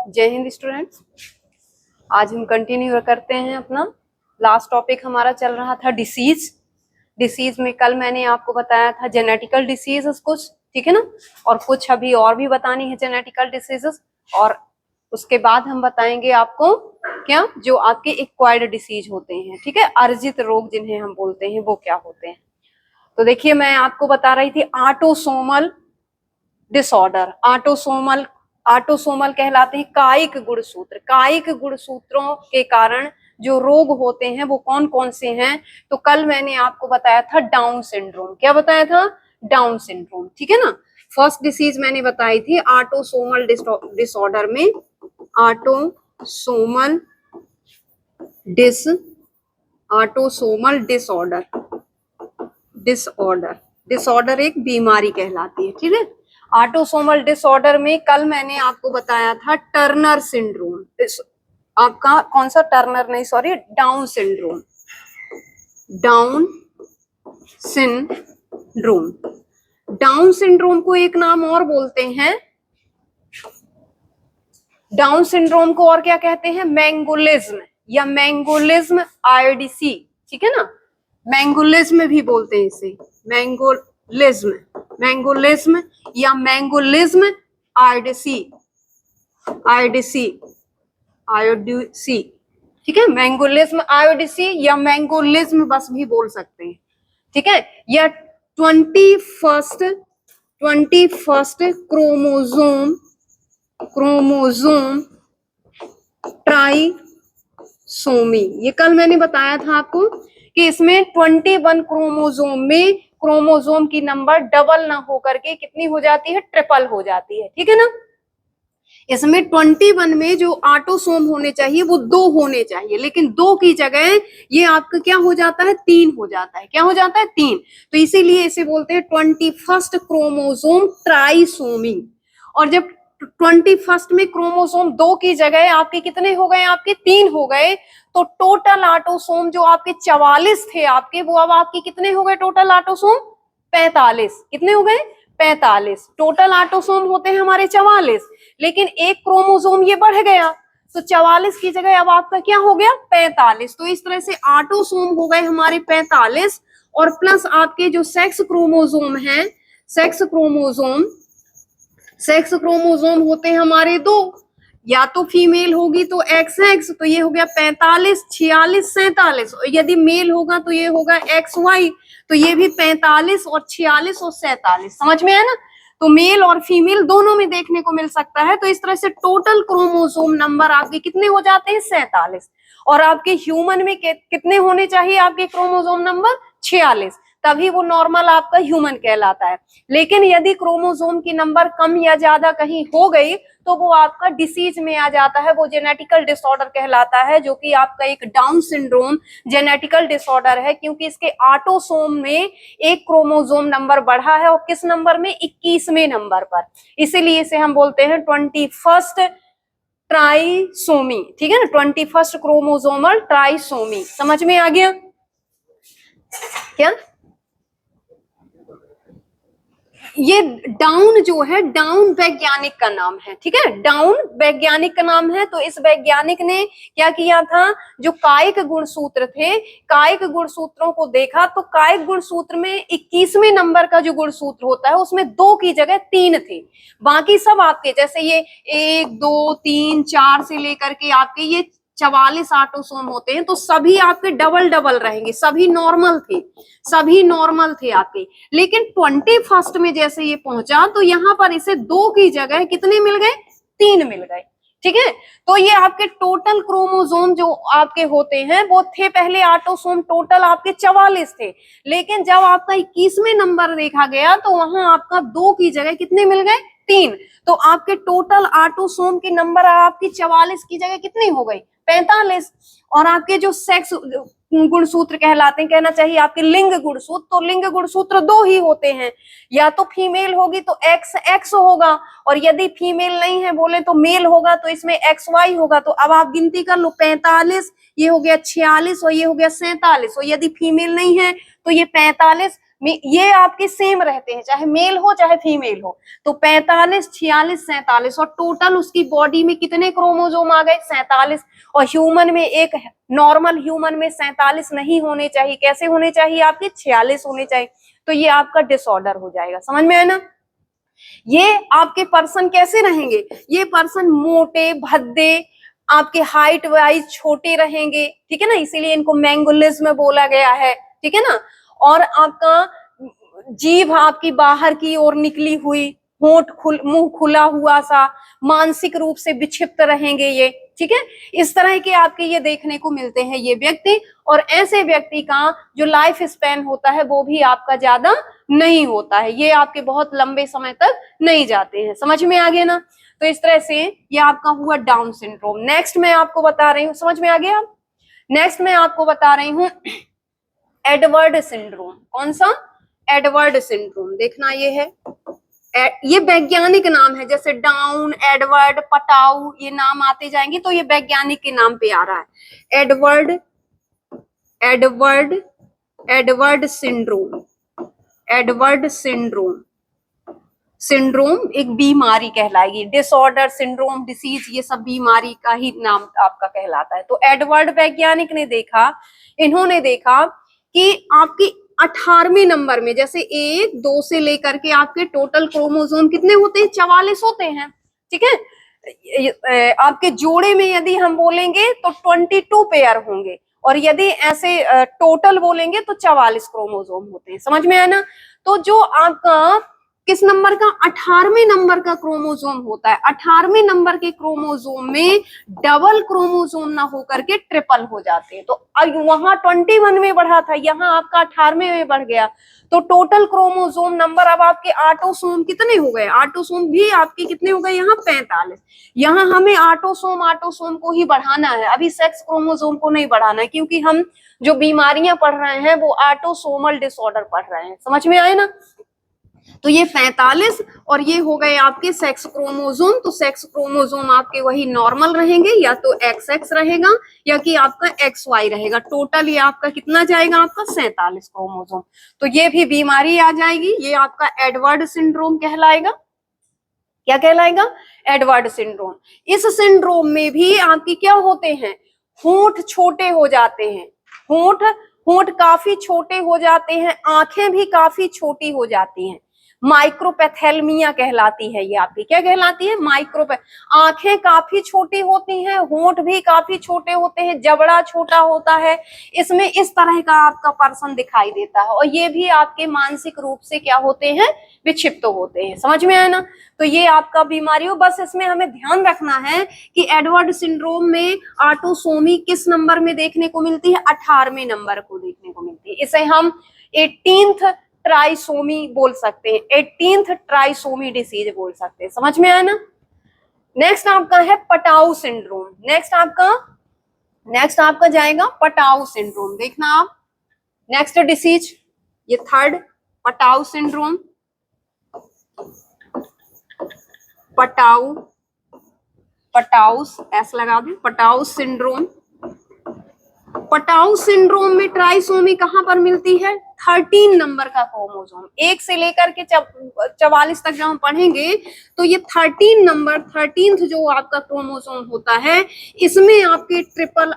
जय हिंद स्टूडेंट्स। आज हम कंटिन्यू करते हैं अपना लास्ट टॉपिक हमारा चल रहा था डिसीज में कल मैंने आपको बताया था जेनेटिकल डिसीजेस कुछ, ठीक है ना, और कुछ अभी और भी बतानी है जेनेटिकल डिसीजेस, और उसके बाद हम बताएंगे आपको क्या जो आपके एक्वायर्ड डिसीज होते हैं, ठीक है, अर्जित रोग जिन्हें हम बोलते हैं वो क्या होते हैं। तो देखिए मैं आपको बता रही थी ऑटोसोमल डिसऑर्डर। ऑटोसोमल कहलाते हैं कायिक गुणसूत्र। कायिक गुणसूत्रों के कारण जो रोग होते हैं वो कौन कौन से हैं, तो कल मैंने आपको बताया था डाउन सिंड्रोम। क्या बताया था? डाउन सिंड्रोम, ठीक है ना। फर्स्ट डिसीज मैंने बताई थी ऑटोसोमल डिसऑर्डर में, ऑटोसोमल डिसऑर्डर एक बीमारी कहलाती है, ठीक है। ऑटोसोमल डिसऑर्डर में कल मैंने आपको बताया था टर्नर सिंड्रोम। आपका कौन सा? टर्नर नहीं, sorry, down syndrome. Down syndrome को एक नाम और बोलते हैं, डाउन सिंड्रोम को और क्या कहते हैं? मैंगोलिज्म या मैंगोलिज्म आईडीसी, ठीक है ना। मैंगोलिज्म भी बोलते हैं इसे, मैंगोलिज्म या मैंगोलिज्म आईडीसी, ठीक है। मैंगोलिज्म आईडीसी या मैंगोलिज्म बस भी बोल सकते हैं, ठीक है। या 21st क्रोमोसोम ट्राइसोमी। ये कल मैंने बताया था आपको कि इसमें 21 क्रोमोसोम में क्रोमोसोम की नंबर डबल ना होकर के कितनी हो जाती है? ट्रिपल हो जाती है, ठीक है ना। इसमें 21 में जो ऑटोसोम होने चाहिए वो 2 होने चाहिए, लेकिन 2 की जगह ये आपका क्या हो जाता है? 3 हो जाता है। क्या हो जाता है? 3। तो इसीलिए इसे बोलते हैं 21st क्रोमोसोम ट्राइसोमी। और जब 21st में क्रोमोसोम 2 की जगह आपके कितने हो गए? आपके 3 हो गए, तो टोटल ऑटोसोम जो आपके 44 थे आपके, वो अब आपके कितने हो गए? Total autosome 45। कितने हो गए? 45। टोटल ऑटोसोम होते हैं हमारे 44, लेकिन एक क्रोमोसोम ये बढ़ गया, तो 44 की जगह अब आपका क्या हो गया? 45। तो इस तरह से ऑटोसोम हो गए हमारे 45, और प्लस आपके जो सेक्स क्रोमोसोम हैं, सेक्स क्रोमोसोम होते हैं हमारे 2, या तो फीमेल होगी तो XX, तो ये हो गया 45, 46, 47, और यदि मेल होगा तो ये होगा XY, तो ये भी 45 और 46 और 47। समझ में आया ना। तो मेल और फीमेल दोनों में देखने को मिल सकता है। तो इस तरह से टोटल क्रोमोसोम नंबर आपके कितने हो जाते हैं? 47। और आपके ह्यूमन में कितने होने चाहिए आपके क्रोमोसोम नंबर? 46, तभी वो नॉर्मल आपका ह्यूमन कहलाता है। लेकिन यदि क्रोमोसोम की नंबर कम या ज्यादा कहीं हो गई तो वो आपका डिसीज में आ जाता है, वो जेनेटिकल डिसऑर्डर कहलाता है, जो कि आपका एक डाउन सिंड्रोम जेनेटिकल डिसऑर्डर है, क्योंकि इसके ऑटोसोम में एक क्रोमोसोम नंबर बढ़ा है, और किस नंबर में? 21वें नंबर पर। इसीलिए इसे हम बोलते हैं 21st ट्राइसोमी, ठीक है ना, 21st क्रोमोसोमल ट्राइसोमी। समझ में आ गया क्या? ये डाउन जो है, डाउन वैज्ञानिक का नाम है, ठीक है, डाउन वैज्ञानिक का नाम है। तो इस वैज्ञानिक ने क्या किया था? जो कायिक गुणसूत्र थे, कायिक गुणसूत्रों को देखा, तो कायिक गुणसूत्र में 21वें नंबर का जो गुणसूत्र होता है उसमें 2 की जगह 3 थे। बाकी सब आपके जैसे ये 1, 2, 3, 4 से लेकर के आपके ये 44 ऑटोसोम होते हैं, तो सभी आपके डबल डबल रहेंगे, सभी नॉर्मल थे आपके। लेकिन 21st में जैसे ये पहुंचा तो यहाँ पर इसे 2 की जगह कितने मिल गए? 3 मिल गए, ठीक है। तो ये आपके टोटल क्रोमोसोम जो आपके होते हैं वो थे पहले ऑटोसोम टोटल आपके 44 थे, लेकिन जब आपका 21वें नंबर देखा गया तो वहां आपका 2 की जगह कितने मिल गए? 3। तो आपके टोटल ऑटोसोम की नंबर आपकी 44 की जगह कितनी हो गई? 45। और आपके जो सेक्स गुणसूत्र कहलाते हैं, कहना चाहिए आपके लिंग गुणसूत्र, तो लिंग गुणसूत्र 2 ही होते हैं, या तो फीमेल होगी तो XX होगा, और यदि फीमेल नहीं है बोले तो मेल होगा, तो इसमें XY होगा। तो अब आप गिनती कर लो, 45, ये हो गया 46 और ये हो गया 47, और यदि फीमेल नहीं है तो ये 45, ये आपके सेम रहते हैं, चाहे मेल हो चाहे फीमेल हो। तो 45, 46, 47 और टोटल उसकी बॉडी में कितने क्रोमोजोम आ गए? 47। और ह्यूमन में, एक नॉर्मल ह्यूमन में 47 नहीं होने चाहिए, कैसे होने चाहिए? आपके 46 होने चाहिए। तो ये आपका डिसऑर्डर हो जाएगा। समझ में आया ना? ये आपके पर्सन कैसे रहेंगे? ये पर्सन मोटे भद्दे, आपके हाइट वाइज छोटे रहेंगे, ठीक है ना, इसीलिए इनको मैंगोलिज्म बोला गया है, ठीक है ना। और आपका जीभ आपकी बाहर की ओर निकली हुई, मुंह खुला हुआ सा, मानसिक रूप से विक्षिप्त रहेंगे ये, ठीक है। इस तरह के आपके ये देखने को मिलते हैं ये व्यक्ति। और ऐसे व्यक्ति का जो लाइफ स्पैन होता है वो भी आपका ज्यादा नहीं होता है, ये आपके बहुत लंबे समय तक नहीं जाते हैं। समझ में आ गया ना? तो इस तरह से ये आपका हुआ डाउन सिंड्रोम। नेक्स्ट मैं आपको बता रही हूँ, समझ में आ गया? नेक्स्ट मैं आपको बता रही हूँ एडवर्ड सिंड्रोम। कौन सा? Edward syndrome. देखना ये है, ये वैज्ञानिक नाम है, जैसे डाउन, एडवर्ड, पटाउ, ये नाम आते जाएंगे तो ये वैज्ञानिक के नाम पे आ रहा है। Edward Edward Edward syndrome. Edward syndrome, syndrome एक बीमारी कहलाएगी। डिसऑर्डर, सिंड्रोम, डिसीज, ये सब बीमारी का ही नाम आपका कहलाता है। तो एडवर्ड वैज्ञानिक ने देखा, इन्होंने देखा कि आपकी 18वें नंबर में, जैसे 1, 2 से लेकर के आपके टोटल क्रोमोसोम कितने होते हैं? 44 होते हैं, ठीक है। आपके जोड़े में यदि हम बोलेंगे तो 22 पेयर होंगे, और यदि ऐसे टोटल बोलेंगे तो 44 क्रोमोसोम होते हैं। समझ में आया ना? तो जो आपका किस नंबर का? 18वें नंबर का क्रोमोसोम होता है। 18वें नंबर के क्रोमोसोम में डबल क्रोमोसोम ना होकर के ट्रिपल हो जाते हैं। तो अब वहां 21 में बढ़ा था, यहाँ आपका 18वें में बढ़ गया, तो टोटल क्रोमोसोम नंबर अब आपके ऑटोसोम कितने हो गए? ऑटोसोम भी आपके कितने हो गए? यहाँ 45। यहाँ हमें ऑटोसोम को ही बढ़ाना है, अभी सेक्स क्रोमोसोम को नहीं बढ़ाना है, क्योंकि हम जो बीमारियां पढ़ रहे हैं वो ऑटोसोमल डिसऑर्डर पढ़ रहे हैं। समझ में आए ना? तो ये 45 और ये हो गए आपके सेक्स क्रोमोसोम। तो सेक्स क्रोमोसोम आपके वही नॉर्मल रहेंगे, या तो XX रहेगा या कि आपका XY रहेगा। टोटल ये आपका कितना जाएगा? आपका 47 क्रोमोसोम। तो ये भी बीमारी आ जाएगी, ये आपका एडवर्ड सिंड्रोम कहलाएगा। क्या कहलाएगा? Edward syndrome. इस सिंड्रोम में भी आपकी क्या होते हैं? होंठ छोटे हो जाते हैं, होंठ काफी छोटे हो जाते हैं, आंखें भी काफी छोटी हो जाती हैं। माइक्रोपैथेल्मिया कहलाती है ये आपकी। क्या कहलाती है? आंखें काफी छोटी होती हैं, होंठ भी काफी छोटे होते हैं, जबड़ा छोटा होता है। इसमें इस तरह का आपका पर्सन दिखाई देता है, और ये भी आपके मानसिक रूप से क्या होते हैं? विक्षिप्त होते हैं। समझ में आया ना? तो ये आपका बीमारी हो। बस इसमें हमें ध्यान रखना है कि एडवर्ड सिंड्रोम में ऑटोसोमी किस नंबर में देखने को मिलती है? 18वें नंबर को देखने को मिलती है। इसे हम 18th ट्राइसोमी बोल सकते हैं, 18th ट्राइसोमी डिसीज बोल सकते हैं। समझ में आया ना? नेक्स्ट आपका है पटाउ सिंड्रोम। नेक्स्ट आपका जाएगा पटाउ सिंड्रोम। देखना आप, नेक्स्ट डिसीज ये थर्ड, पटाउ सिंड्रोम। पटाउस एस लगा दे, पटाउ सिंड्रोम। पटाउ सिंड्रोम में ट्राइसोमी कहां पर मिलती है? 13 नंबर का क्रोमोसोम। 1 से लेकर के 44 तक जब हम पढ़ेंगे तो ये 13th जो आपका क्रोमोसोम होता है, इसमें आपके ट्रिपल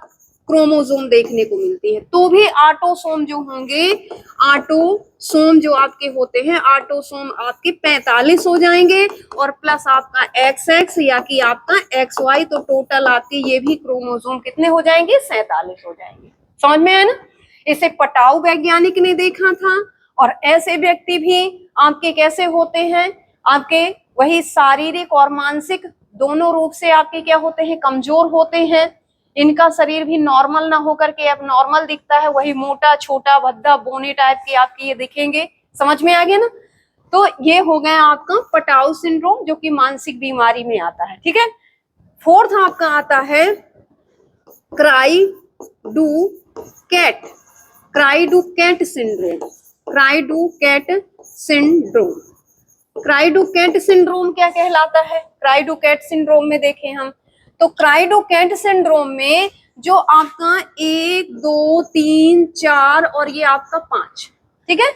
क्रोमोसोम देखने को मिलती है। तो भी ऑटोसोम जो होंगे, ऑटोसोम जो आपके होते हैं, ऑटोसोम आपके 45 हो जाएंगे, और प्लस आपका XX या कि आपका XY, तो टोटल आपके ये भी क्रोमोसोम कितने हो जाएंगे? 47 हो जाएंगे। समझ में आया ना? इसे पटाउ वैज्ञानिक ने देखा था। और ऐसे व्यक्ति भी आपके कैसे होते हैं? आपके वही शारीरिक और मानसिक दोनों रूप से आपके क्या होते हैं? कमजोर होते हैं। इनका शरीर भी नॉर्मल ना होकर के अब नॉर्मल दिखता है, वही मोटा, छोटा, भद्दा, बोने टाइप के आपके ये दिखेंगे। समझ में आ गया ना? तो ये हो गया आपका पटाउ सिंड्रोम, जो कि मानसिक बीमारी में आता है। ठीक है। फोर्थ आपका आता है क्राइडुकैट सिंड्रोम। क्राइडुकैट सिंड्रोम क्या कहलाता है? क्राइडुकैट सिंड्रोम में देखें हम, तो क्राइडुकैट सिंड्रोम में जो आपका 1, 2, 3, 4 और ये आपका 5, ठीक है,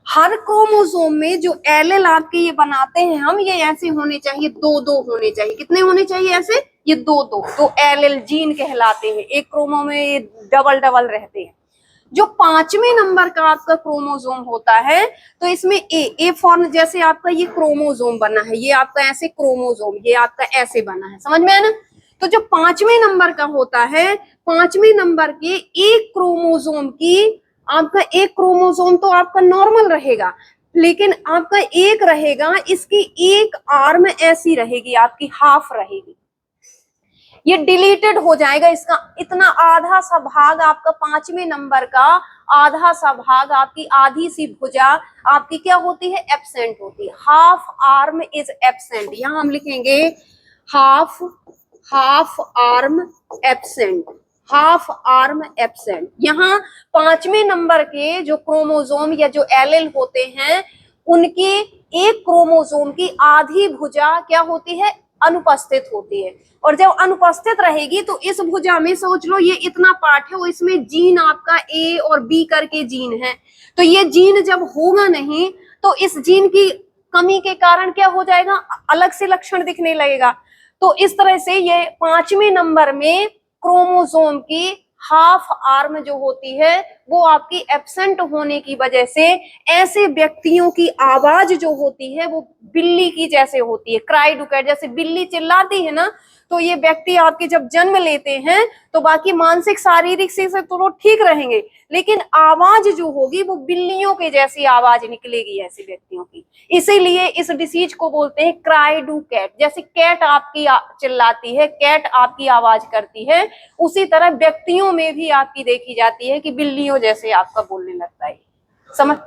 हर क्रोमोसोम में जो एलेल आपके ये बनाते हैं हम, ये ऐसे होने चाहिए, दो दो होने चाहिए। कितने होने चाहिए ऐसे? ये दो दो, तो एलेल जीन कहलाते हैं। एक क्रोमो में ये डबल डबल रहते हैं। जो 5वें नंबर का आपका क्रोमोसोम होता है, तो इसमें ए फॉर्म, जैसे आपका ये क्रोमोसोम बना है, ये आपका ऐसे क्रोमोसोम, ये आपका ऐसे बना है, समझ में आया ना? तो जो 5वें नंबर का होता है, 5वें नंबर के एक क्रोमोसोम की, आपका एक क्रोमोसोम तो आपका नॉर्मल रहेगा, लेकिन आपका एक रहेगा, इसकी एक आर्म ऐसी रहेगी, आपकी हाफ रहेगी, ये डिलीटेड हो जाएगा। इसका इतना आधा सा भाग आपका 5वें नंबर का, आधा सा भाग, आपकी आधी सी भुजा आपकी क्या होती है? एब्सेंट होती है। हाफ आर्म इज एब्सेंट, यहां हम लिखेंगे half arm absent, half arm absent. यहाँ 5वें नंबर के जो क्रोमोसोम या जो एलेल होते हैं, उनकी एक क्रोमोसोम की आधी भुजा क्या होती है? अनुपस्थित होती है। और जब अनुपस्थित रहेगी तो इस भुजा में सोच लो, ये इतना पार्ट है, वो इसमें जीन आपका ए और बी करके जीन है। तो ये जीन जब होगा नहीं, तो इस जीन की कमी के कारण क्या हो जाएगा? अलग से लक्षण दिखने लगेगा। तो इस तरह से ये 5वें नंबर में क्रोमोसोम की हाफ आर्म जो होती है, वो आपकी एब्सेंट होने की वजह से ऐसे व्यक्तियों की आवाज जो होती है वो बिल्ली की जैसे होती है, क्राई डू कैट, जैसे बिल्ली चिल्लाती है ना, तो ये व्यक्ति आपके जब जन्म लेते हैं तो बाकी मानसिक शारीरिक से तो ठीक रहेंगे, लेकिन आवाज जो होगी वो बिल्लियों के जैसी आवाज निकलेगी ऐसे व्यक्तियों की। इसीलिए इस डिसीज को बोलते हैं क्राई डू कैट। जैसे कैट आपकी चिल्लाती है, कैट आपकी आवाज करती है, उसी तरह व्यक्तियों में भी आपकी देखी जाती है कि बिल्लियों जैसे आपका बोलने लगता है। समझ?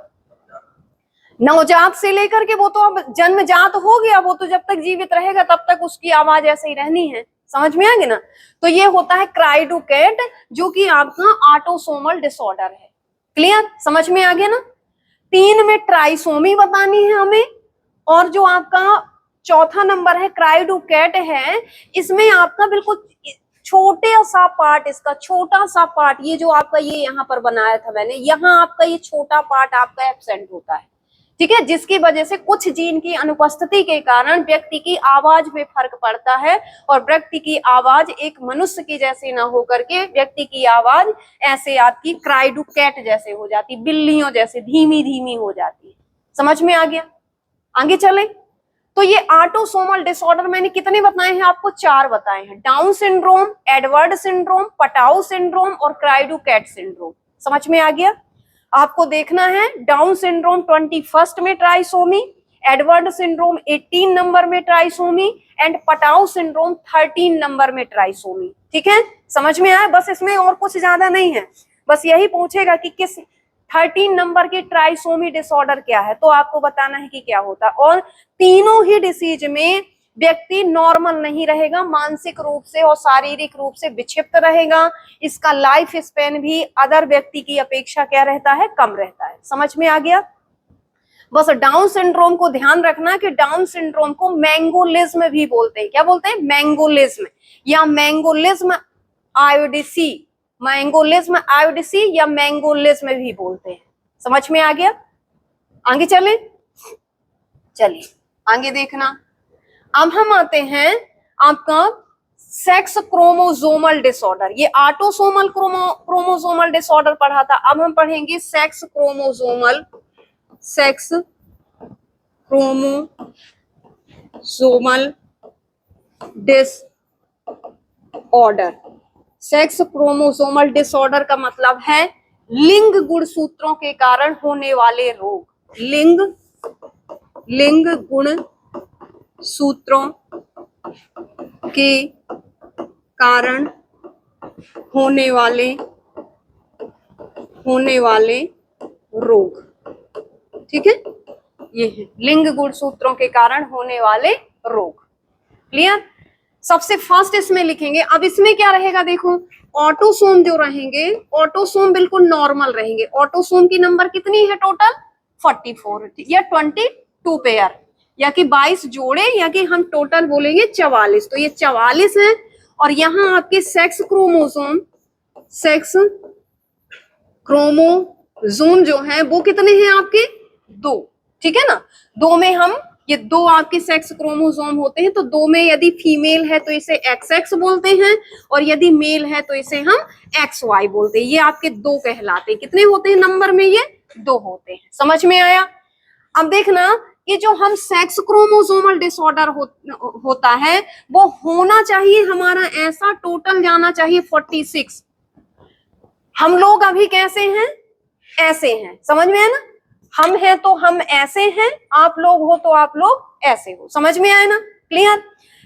नवजात से लेकर के, वो तो अब जन्मजात हो गया, वो तो जब तक जीवित रहेगा तब तक उसकी आवाज ऐसे ही रहनी है। समझ में आ गया ना? तो ये होता है क्राई डू कैट, जो कि आपका ऑटोसोमल डिसऑर्डर है। क्लियर? समझ में आ गया ना? 3 में ट्राइसोमी बतानी है हमें, और जो आपका चौथा नंबर है क्राई डू कैट है, इसमें आपका बिल्कुल छोटे सा पार्ट, इसका छोटा सा पार्ट, ये जो आपका ये यहाँ पर बनाया था मैंने, यहाँ आपका ये छोटा पार्ट आपका एब्सेंट होता है, ठीक है, जिसकी वजह से कुछ जीन की अनुपस्थिति के कारण व्यक्ति की आवाज में फर्क पड़ता है, और व्यक्ति की आवाज एक मनुष्य की जैसे ना हो करके व्यक्ति की आवाज ऐसे आपकी क्राई डू कैट जैसे हो जाती, बिल्लियों जैसे धीमी धीमी हो जाती है। समझ में आ गया? आगे चले तो ये ऑटोसोमल डिसऑर्डर मैंने कितने बताए हैं आपको? 4 बताए हैं। Down syndrome, Edward syndrome, Patau syndrome और क्राई डू कैट सिंड्रोम। समझ में आ गया? आपको देखना है डाउन सिंड्रोम 21 में ट्राइसोमी, एडवर्ड सिंड्रोम 18 नंबर में trisomy, and Patau syndrome 13 number में ट्राइसोमी। ठीक है, समझ में आया? बस इसमें और कुछ ज्यादा नहीं है, बस यही पूछेगा कि किस 13 नंबर की ट्राइसोमी डिसऑर्डर क्या है, तो आपको बताना है कि क्या होता है। और तीनों ही डिसीज में व्यक्ति नॉर्मल नहीं रहेगा, मानसिक रूप से और शारीरिक रूप से विक्षिप्त रहेगा। इसका लाइफ स्पेन भी अदर व्यक्ति की अपेक्षा क्या रहता है? कम रहता है। समझ में आ गया? बस डाउन सिंड्रोम को ध्यान रखना कि डाउन सिंड्रोम को मैंगोलिज्म भी बोलते हैं। क्या बोलते हैं? मैंगोलिज्म या मैंगोलिज्म आयोडिसी, मैंगोलिज्म आयोडिसी या मैंगोलिज्म भी बोलते हैं। समझ में आ गया? आगे चले, चलिए आगे देखना। अब हम आते हैं आपका सेक्स क्रोमोसोमल डिसऑर्डर। ये ऑटोसोमल क्रोमोसोमल डिसऑर्डर पढ़ा था, अब हम पढ़ेंगे sex chromosomal disorder. Sex chromosomal disorder का मतलब है लिंग गुणसूत्रों के कारण होने वाले रोग। लिंग गुण सूत्रों के कारण होने वाले रोग। ठीक है, ये है लिंग गुणसूत्रों के कारण होने वाले रोग। क्लियर? सबसे फर्स्ट इसमें लिखेंगे। अब इसमें क्या रहेगा देखो, ऑटोसोम जो रहेंगे, ऑटोसोम बिल्कुल नॉर्मल रहेंगे। ऑटोसोम की नंबर कितनी है टोटल? 44 या 22 पेयर, या कि 22 जोड़े, या कि हम टोटल बोलेंगे 44। तो ये 44 है। और यहाँ आपके सेक्स क्रोमोसोम जो है वो कितने हैं आपके? दो, ठीक है ना। दो में हम, ये दो आपके सेक्स क्रोमोसोम होते हैं, तो दो में यदि फीमेल है तो इसे XX बोलते हैं, और यदि मेल है तो इसे हम XY बोलते हैं। ये आपके दो कहलाते हैं। कितने होते हैं नंबर में? ये दो होते हैं। समझ में आया? अब देखना कि जो हम सेक्स क्रोमोसोमल डिसऑर्डर होता है वो होना चाहिए हमारा ऐसा, टोटल जाना चाहिए 46। हम लोग अभी कैसे हैं? ऐसे हैं। समझ में है ना? हम हैं तो हम ऐसे हैं, आप लोग हो तो आप लोग ऐसे हो। समझ में आया ना? क्लियर?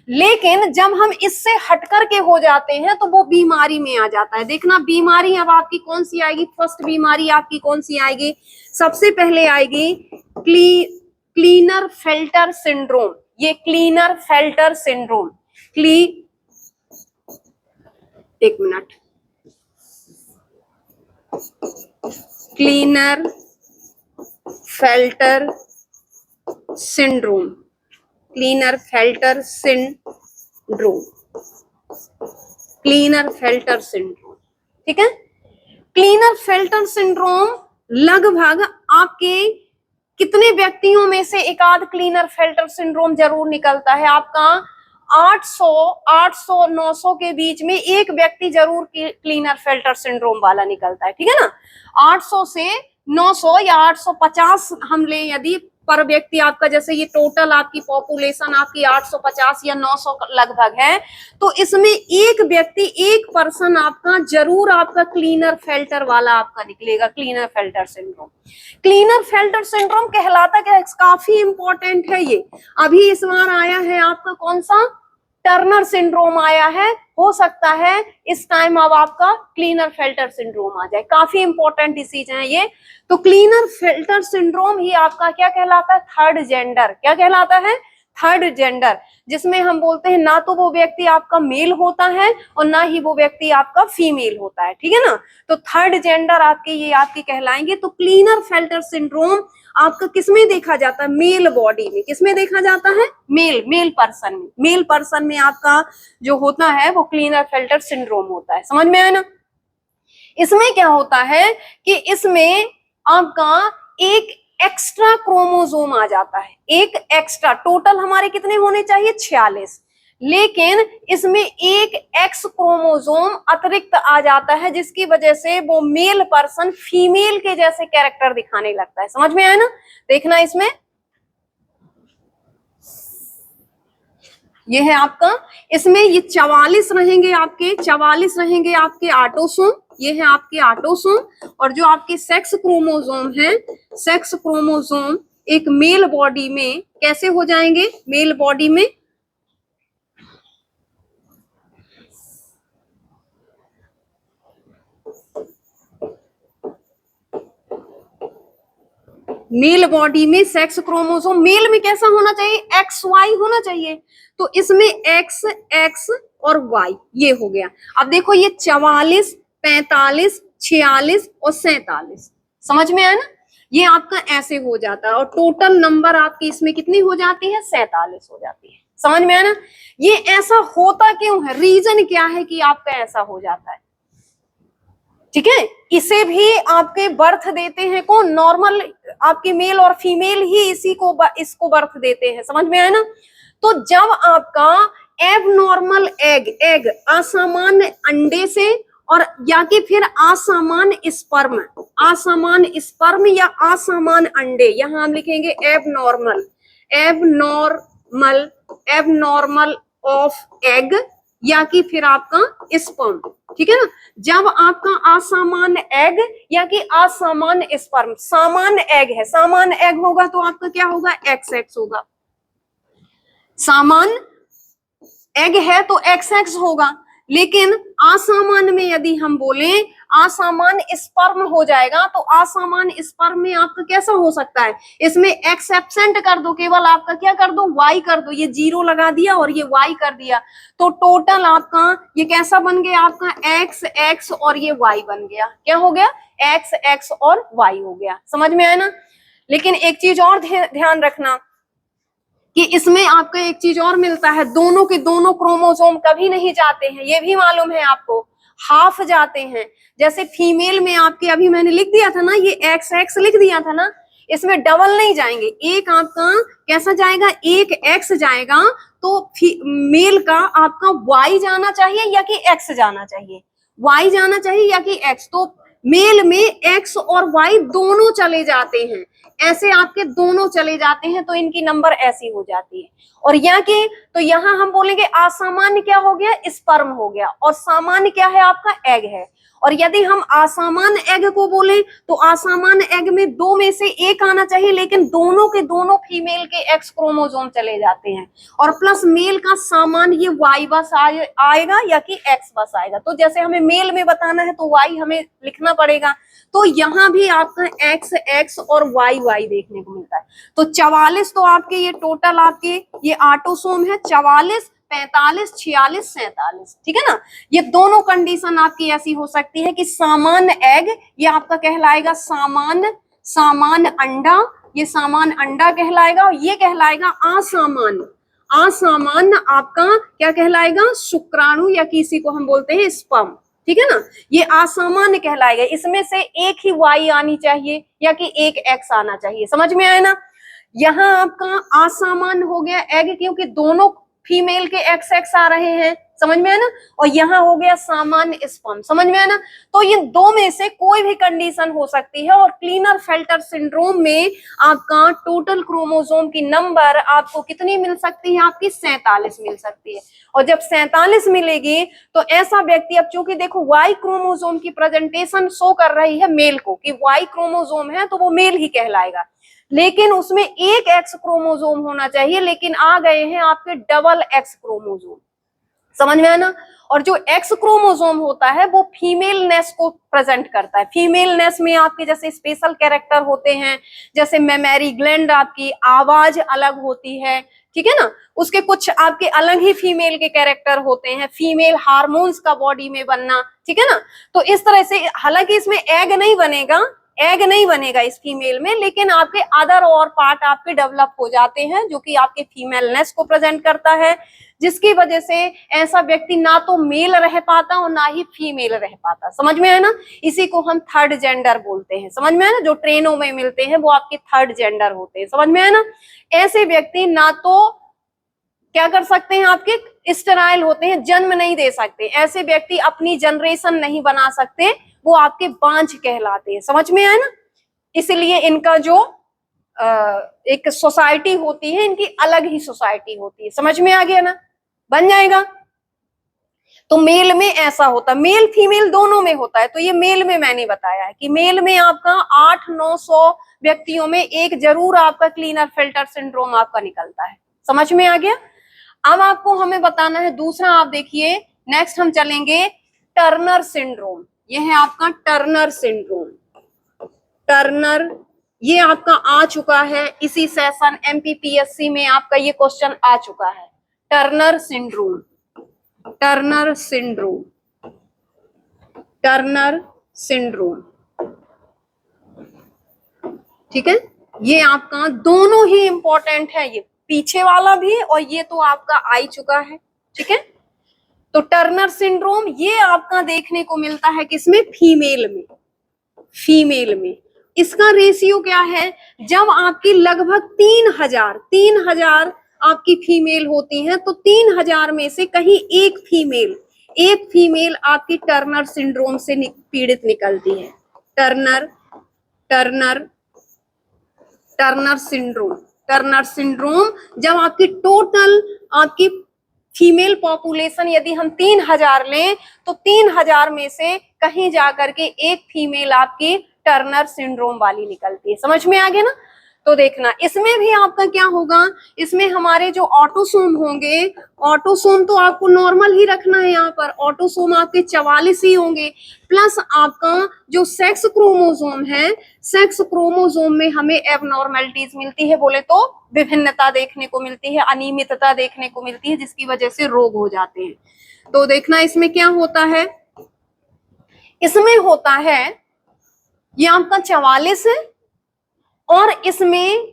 लेकिन जब हम इससे हट करके हो जाते हैं तो वो बीमारी में आ जाता है। देखना बीमारी अब आपकी कौन सी आएगी? फर्स्ट बीमारी आपकी कौन सी आएगी? सबसे पहले आएगी क्लीनर फेल्टर सिंड्रोम। ये क्लीनर फेल्टर सिंड्रोम, एक minute, Klinefelter syndrome, Klinefelter syndrome, Klinefelter syndrome, ठीक है। क्लीनर फेल्टर सिंड्रोम लगभग आपके कितने व्यक्तियों में से एक आध क्लीनर फेल्टर सिंड्रोम जरूर निकलता है? आपका 800 900 के बीच में एक व्यक्ति जरूर क्लीनर फेल्टर सिंड्रोम वाला निकलता है, ठीक है ना। 800 से 900 या 850 हम ले यदि पर व्यक्ति आपका, जैसे ये टोटल आपकी पॉपुलेशन आपकी 850 या 900 लगभग है, तो इसमें एक व्यक्ति, एक पर्सन आपका जरूर आपका क्लीनर फेल्टर वाला आपका निकलेगा, cleaner फेल्टर syndrome. Klinefelter syndrome कहलाता क्या है? काफी इंपॉर्टेंट है ये। अभी इस बार आया है आपका कौन सा? टर्नर सिंड्रोम आया है। हो सकता है इस टाइम अब आपका क्लीनर फेल्टर सिंड्रोम आ जाए। काफी इंपॉर्टेंट डिसीज है ये। तो क्लीनर फेल्टर सिंड्रोम ही आपका क्या कहलाता है? Third gender. क्या कहलाता है? थर्ड जेंडर, जिसमें हम बोलते हैं ना तो वो व्यक्ति आपका मेल होता है और ना ही वो व्यक्ति आपका फीमेल होता है, ठीक है ना। तो थर्ड जेंडर आपके ये आपके कहलाएंगे। तो क्लीनर फेल्टर सिंड्रोम आपका किसमें देखा जाता है? मेल बॉडी में। किसमें देखा जाता है? मेल पर्सन में। मेल पर्सन में आपका जो होता है वो क्लीनर फेल्टर सिंड्रोम होता है। समझ में आया ना? इसमें क्या होता है कि इसमें आपका एक एक्स्ट्रा क्रोमोसोम आ जाता है। एक एक्स्ट्रा, टोटल हमारे कितने होने चाहिए? 46, लेकिन इसमें एक एक्स क्रोमोसोम अतिरिक्त आ जाता है, जिसकी वजह से वो मेल पर्सन फीमेल के जैसे कैरेक्टर दिखाने लगता है। समझ में आया ना? देखना इसमें ये है आपका, इसमें ये 44 रहेंगे आपके, 44 रहेंगे आपके ऑटोसोम। ये है आपके ऑटोसोम, और जो आपके सेक्स क्रोमोसोम है, सेक्स क्रोमोसोम एक मेल बॉडी में कैसे हो जाएंगे? मेल बॉडी में मेल बॉडी में सेक्स क्रोमोसोम मेल में कैसा होना चाहिए? XY होना चाहिए। तो इसमें X, X और Y ये हो गया। अब देखो ये 44, 45, 46 और 47, समझ में आया ना? ये आपका ऐसे हो जाता है, और टोटल नंबर आपकी इसमें कितनी हो जाती है? 47 हो जाती है। समझ में आया ना? ये ऐसा होता क्यों है? रीजन क्या है कि आपका ऐसा हो जाता है? ठीक है, इसे भी आपके बर्थ देते हैं कौन? नॉर्मल आपके मेल और फीमेल ही इसको बर्थ देते हैं। समझ में आया ना? तो जब आपका एबनॉर्मल एग असामान्य अंडे से, और या कि फिर असामान्य स्पर्म या असामान्य अंडे, यहां हम लिखेंगे एबनॉर्मल ऑफ एग, या कि फिर आपका स्पर्म, ठीक है ना। जब आपका असामान्य एग या कि असामान्य स्पर्म, सामान्य एग है, सामान्य एग होगा तो आपका क्या होगा? XX होगा। सामान्य एग है तो XX होगा। लेकिन असामान्य में यदि हम बोले असामान्य स्पर्म हो जाएगा, तो असामान्य स्पर्म में आपका कैसा हो सकता है? इसमें X एब्सेंट कर दो, केवल आपका क्या कर दो? Y कर दो। ये 0 लगा दिया और ये Y कर दिया, तो टोटल आपका ये कैसा बन गया? आपका X और ये Y बन गया। क्या हो गया? X और Y हो गया। समझ में आया ना? लेकिन एक चीज और ध्यान रखना कि इसमें आपको एक चीज और मिलता है, दोनों के दोनों क्रोमोसोम कभी नहीं जाते हैं, ये भी मालूम है आपको, हाफ जाते हैं। जैसे फीमेल में आपके, अभी मैंने लिख दिया था ना, ये XX लिख दिया था ना, इसमें डबल नहीं जाएंगे, एक आपका कैसा जाएगा, एक एक्स जाएगा, तो मेल का आपका वाई जाना चाहिए या कि एक्स जाना चाहिए, वाई जाना चाहिए या कि एक्स। तो मेल में एक्स और वाई दोनों चले जाते हैं, ऐसे आपके दोनों चले जाते हैं, तो इनकी नंबर ऐसी हो जाती है। और यहाँ के तो यहाँ हम बोलेंगे असामान्य क्या हो गया, स्पर्म हो गया, और सामान्य क्या है आपका, एग है। और यदि हम असामान्य एग को बोले तो असामान्य एग में दो में से एक आना चाहिए, लेकिन दोनों के दोनों फीमेल के एक्स क्रोमोसोम चले जाते हैं, और प्लस मेल का सामान्य ये वाई बस आएगा या कि एक्स बस आएगा। तो जैसे हमें मेल में बताना है तो वाई हमें लिखना पड़ेगा, तो यहाँ भी आपका एक्स एक्स और वाई वाई देखने को मिलता है। तो 44 तो आपके ये टोटल आपके ये ऑटोसोम है, 44 45 46 47, ठीक है ना। ये दोनों कंडीशन आपकी ऐसी हो सकती है कि सामान्य एग ये आपका कहलाएगा सामान्य अंडा, ये सामान्य अंडा कहलाएगा, और ये कहलाएगा असामान्य आपका क्या कहलाएगा, शुक्राणु, या किसी को हम बोलते हैं स्पर्म, ठीक है ना। ये असामान्य कहलाएगा, इसमें से एक ही वाई आनी चाहिए या कि एक एक्स आना चाहिए, समझ में आया ना। यहाँ आपका असामान्य हो गया एग, क्योंकि दोनों फीमेल के एक्स एक्स आ रहे हैं, समझ में है ना। और यहाँ हो गया सामान्य स्पर्म, समझ में है ना। तो ये दो में से कोई भी कंडीशन हो सकती है। और क्लीनर-फेल्टर सिंड्रोम में आपका टोटल क्रोमोसोम की नंबर आपको कितनी मिल सकती है, आपकी 47 मिल सकती है। और जब 47 मिलेगी तो ऐसा व्यक्ति, अब चूंकि देखो वाई क्रोमोसोम की प्रेजेंटेशन शो कर रही है मेल को कि वाई क्रोमोसोम है, तो वो मेल ही कहलाएगा, लेकिन उसमें एक एक्स क्रोमोसोम होना चाहिए, लेकिन आ गए हैं आपके डबल एक्स क्रोमोसोम, समझ में है ना। और जो एक्स क्रोमोसोम होता है वो फीमेलनेस को प्रेजेंट करता है। फीमेलनेस में आपके जैसे स्पेशल कैरेक्टर होते हैं, जैसे मेमोरी ग्लैंड, आपकी आवाज अलग होती है, ठीक है ना। उसके कुछ आपके अलग ही फीमेल के कैरेक्टर होते हैं, फीमेल हार्मोन्स का बॉडी में बनना, ठीक है ना। तो इस तरह से, हालांकि इसमें एग नहीं बनेगा इस फीमेल में, लेकिन आपके अदर और पार्ट आपके डेवलप हो जाते हैं जो कि आपके फीमेलनेस को प्रेजेंट करता है, जिसकी वजह से ऐसा व्यक्ति ना तो मेल रह पाता और ना ही फीमेल रह पाता, समझ में है ना। इसी को हम थर्ड जेंडर बोलते हैं, समझ में है ना। जो ट्रेनों में मिलते हैं वो आपके थर्ड जेंडर होते हैं, समझ में है ना। ऐसे व्यक्ति ना तो क्या कर सकते हैं, आपके स्टेराइल होते हैं, जन्म नहीं दे सकते, ऐसे व्यक्ति अपनी जनरेशन नहीं बना सकते, वो आपके बांझ कहलाते हैं, समझ में आया ना। इसलिए इनका जो एक सोसाइटी होती है, इनकी अलग ही सोसाइटी होती है, समझ में आ गया ना, बन जाएगा। तो मेल में ऐसा होता, मेल फीमेल दोनों में होता है। तो ये मेल में मैंने बताया है कि मेल में आपका 800-900 व्यक्तियों में एक जरूर आपका क्लीनर-फेल्टर सिंड्रोम आपका निकलता है, समझ में आ गया। अब आपको हमें बताना है दूसरा, आप देखिए नेक्स्ट हम चलेंगे टर्नर सिंड्रोम। ये है आपका टर्नर सिंड्रोम। टर्नर ये आपका आ चुका है इसी सेशन एमपीपीएससी में, आपका ये क्वेश्चन आ चुका है, Turner syndrome, Turner syndrome, Turner syndrome, ठीक है। ये आपका दोनों ही इंपॉर्टेंट है, ये पीछे वाला भी और ये तो आपका आ ही चुका है, ठीक है। तो टर्नर सिंड्रोम ये आपका देखने को मिलता है किसमें, फीमेल में, फीमेल में। इसका रेशियो क्या है, जब आपकी लगभग 3000 आपकी फीमेल होती हैं, तो 3000 में से कहीं एक फीमेल आपकी टर्नर सिंड्रोम से पीड़ित निकलती है। टर्नर सिंड्रोम जब आपकी टोटल आपकी फीमेल पॉपुलेशन यदि हम 3000 लें, तो 3000 में से कहीं जाकर के एक फीमेल आपकी टर्नर सिंड्रोम वाली निकलती है, समझ में आ गया ना। तो देखना इसमें भी आपका क्या होगा, इसमें हमारे जो ऑटोसोम होंगे, ऑटोसोम तो आपको नॉर्मल ही रखना है, यहाँ पर ऑटोसोम आपके 44 ही होंगे, प्लस आपका जो सेक्स क्रोमोसोम है, सेक्स क्रोमोसोम में हमें एबनॉर्मलिटीज मिलती है, बोले तो विभिन्नता देखने को मिलती है, अनियमितता देखने को मिलती है, जिसकी वजह से रोग हो जाते हैं। तो देखना इसमें क्या होता है, इसमें होता है ये आपका 44 है, और इसमें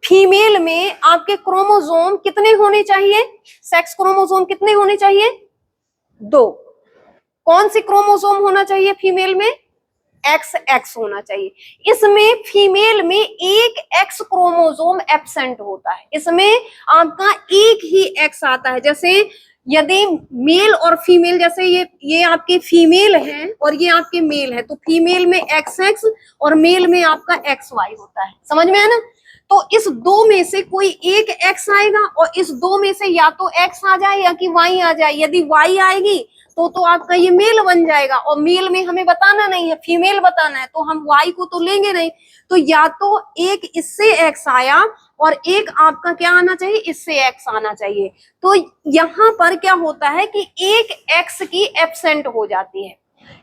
फीमेल में आपके क्रोमोसोम कितने होने चाहिए, सेक्स क्रोमोसोम कितने होने चाहिए, 2। कौन सी क्रोमोसोम होना चाहिए फीमेल में, एक्स एक्स होना चाहिए। इसमें फीमेल में एक एक्स क्रोमोसोम एब्सेंट होता है, इसमें आपका एक ही एक्स आता है। जैसे यदि मेल और फीमेल, जैसे ये आपके फीमेल है और ये आपके मेल है, तो फीमेल में एक्स एक्स और मेल में आपका एक्स वाई होता है। समझ में है ना? तो इस दो में से कोई एक एक्स आएगा और इस दो में से या तो एक्स आ जाए या कि वाई आ जाए। यदि वाई आएगी तो आपका ये मेल बन जाएगा, और मेल में हमें बताना नहीं है, फीमेल बताना है, तो हम वाई को तो लेंगे नहीं। तो या तो एक इससे एक्स आया और एक आपका क्या आना चाहिए, इससे एक्स आना चाहिए। तो यहां पर क्या होता है कि एक एक्स की एब्सेंट हो जाती है,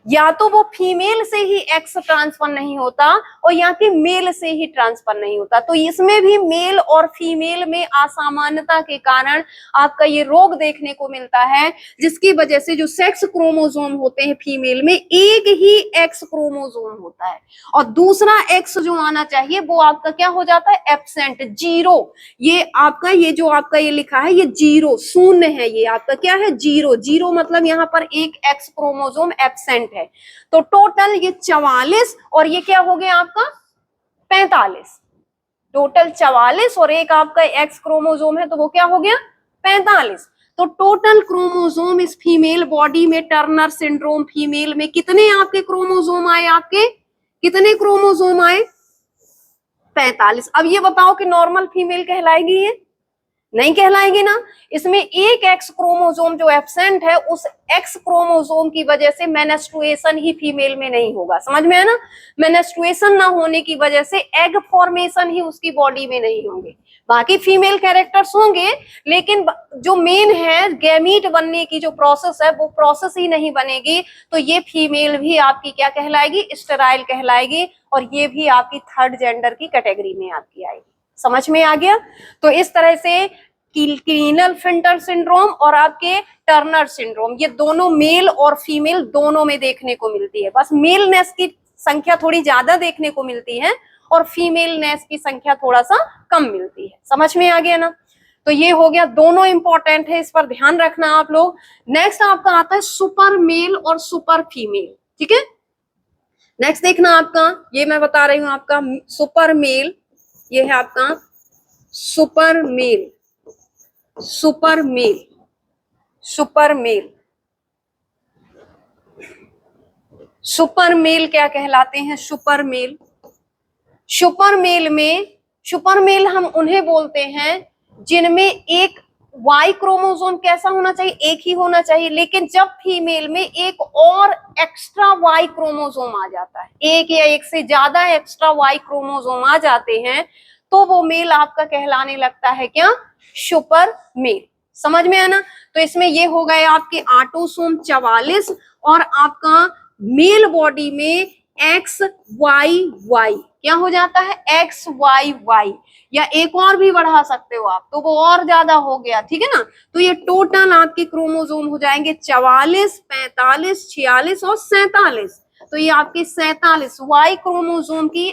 या तो वो फीमेल से ही एक्स ट्रांसफर नहीं होता और या कि मेल से ही ट्रांसफर नहीं होता। तो इसमें भी मेल और फीमेल में असामान्यता के कारण आपका ये रोग देखने को मिलता है, जिसकी वजह से जो सेक्स क्रोमोसोम होते हैं फीमेल में एक ही एक्स क्रोमोसोम होता है और दूसरा एक्स जो आना चाहिए वो आपका क्या हो जाता है, एब्सेंट, जीरो। ये आपका ये जो आपका ये लिखा है ये जीरो, शून्य है, ये आपका क्या है, जीरो। जीरो मतलब यहाँ पर एक एक्स क्रोमोसोम एब्सेंट है। तो टोटल ये 44 और ये क्या हो गया आपका 45। टोटल 44 और एक आपका एक्स क्रोमोसोम है तो वो क्या हो गया 45। तो टोटल क्रोमोसोम इस फीमेल बॉडी में, टर्नर सिंड्रोम फीमेल में कितने आपके क्रोमोसोम आए, आपके कितने क्रोमोसोम आए, 45। अब ये बताओ कि नॉर्मल फीमेल कहलाएगी ये, नहीं कहलाएगी ना। इसमें एक एक्स क्रोमोसोम जो एब्सेंट है, उस एक्स क्रोमोसोम की वजह से मेंस्ट्रुएशन ही फीमेल में नहीं होगा। समझ में है ना? मेंस्ट्रुएशन ना होने की वजह से एग फॉर्मेशन ही उसकी बॉडी में नहीं होंगे। बाकी फीमेल कैरेक्टर्स होंगे, लेकिन जो मेन है गैमीट बनने की जो प्रोसेस है वो प्रोसेस ही नहीं बनेगी। तो ये फीमेल भी आपकी क्या कहलाएगी, स्टेराइल कहलाएगी, और ये भी आपकी थर्ड जेंडर की कैटेगरी में आपकी आएगी। समझ में आ गया? तो इस तरह से क्लीनल-फिल्टर सिंड्रोम और आपके टर्नर सिंड्रोम, ये दोनों मेल और फीमेल दोनों में देखने को मिलती है। बस मेलनेस की संख्या थोड़ी ज्यादा देखने को मिलती है और फीमेलनेस की संख्या थोड़ा सा कम मिलती है। समझ में आ गया ना? तो ये हो गया, दोनों इंपॉर्टेंट है, इस पर ध्यान रखना आप लोग। नेक्स्ट आपका आता है सुपर मेल और सुपर फीमेल। ठीक है, नेक्स्ट देखना आपका, ये मैं बता रही हूं आपका सुपर मेल, ये है आपका super male, super male, super male. Super male क्या कहलाते हैं, सुपर मेल। सुपर मेल में, सुपर मेल हम उन्हें बोलते हैं जिनमें एक वाई क्रोमोसोम कैसा होना चाहिए, एक ही होना चाहिए, लेकिन जब फीमेल में एक और एक्स्ट्रा वाई क्रोमोसोम आ जाता है, एक या एक से ज्यादा एक्स्ट्रा वाई क्रोमोसोम आ जाते हैं, तो वो मेल आपका कहलाने लगता है क्या, सुपर मेल। समझ में है ना? तो इसमें ये हो गए आपके ऑटोसोम 44 और आपका मेल बॉडी में एक्स वाई वाई क्या हो जाता है, एक्स वाई वाई, या एक और भी बढ़ा सकते हो आप, तो वो और ज्यादा हो गया। ठीक है ना? तो ये टोटल आपके क्रोमोसोम हो जाएंगे 44, 45, 46 और 47। तो ये आपके 47 वाई क्रोमोसोम की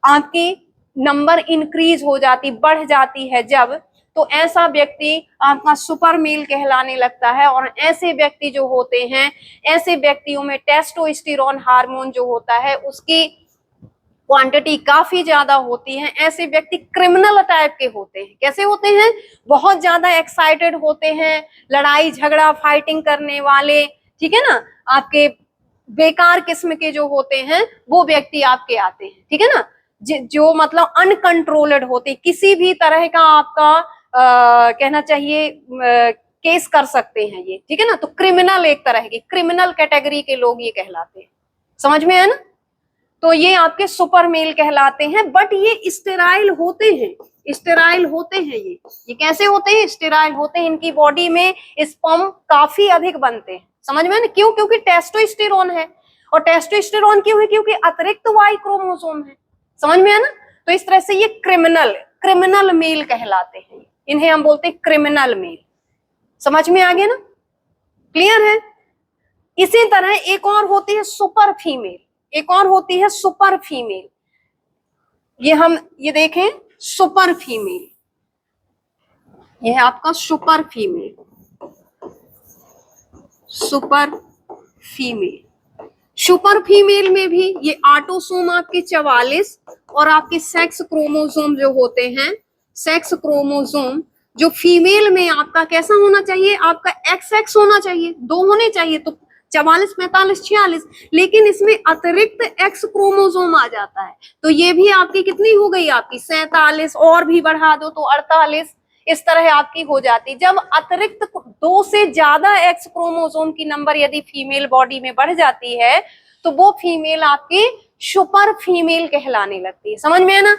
आपकी नंबर इंक्रीज हो जाती, बढ़ जाती है जब, तो ऐसा व्यक्ति आपका सुपर मेल कहलाने लगता है। और ऐसे व्यक्ति जो होते हैं, ऐसे व्यक्तियों में टेस्टोस्टेरोन हार्मोन जो होता है उसकी क्वांटिटी काफी ज्यादा होती है। ऐसे व्यक्ति क्रिमिनल टाइप के होते हैं। कैसे होते हैं, बहुत ज्यादा एक्साइटेड होते हैं, लड़ाई झगड़ा फाइटिंग करने वाले, ठीक है ना, आपके बेकार किस्म के जो होते हैं वो व्यक्ति आपके आते हैं। ठीक है ना, जो मतलब अनकंट्रोल्ड होते, किसी भी तरह का आपका कहना चाहिए केस कर सकते हैं ये। ठीक है ना, तो क्रिमिनल, एक तरह की क्रिमिनल कैटेगरी के लोग ये कहलाते हैं। समझ में है ना? तो ये आपके सुपर मेल कहलाते हैं। बट ये स्टेराइल होते हैं, स्टेराइल होते हैं। ये कैसे होते हैं, स्टेराइल होते हैं। इनकी बॉडी में स्पर्म काफी अधिक बनते हैं। समझ में ना? क्यों? क्योंकि टेस्टोस्टेरोन है। और टेस्टोस्टेरोन क्यों है? क्योंकि अतिरिक्त वाई क्रोमोसोम है। समझ में है ना? तो इस तरह से ये क्रिमिनल मेल कहलाते हैं। इन्हें हम बोलते हैं क्रिमिनल मेल। समझ में आ गया ना? क्लियर है? इसी तरह एक और होती है सुपर फीमेल, एक और होती है सुपर फीमेल। ये हम ये देखें, सुपर फीमेल, ये है आपका super female, super female. Super female में भी ये ऑटोसोम आपके 44 और आपके सेक्स क्रोमोसोम जो होते हैं, सेक्स क्रोमोसोम जो फीमेल में आपका कैसा होना चाहिए, आपका XX होना चाहिए, 2 होने चाहिए, तो 44, 45, 46, लेकिन इसमें अतिरिक्त X क्रोमोसोम आ जाता है, तो ये भी आपकी कितनी हो गई, आपकी 47, और भी बढ़ा दो तो 48, इस तरह आपकी हो जाती। जब अतिरिक्त 2 से ज्यादा X क्रोमोसोम की नंबर यदि फीमेल बॉडी में बढ़ जाती है तो वो फीमेल आपकी सुपर फीमेल कहलाने लगती है। समझ में है ना?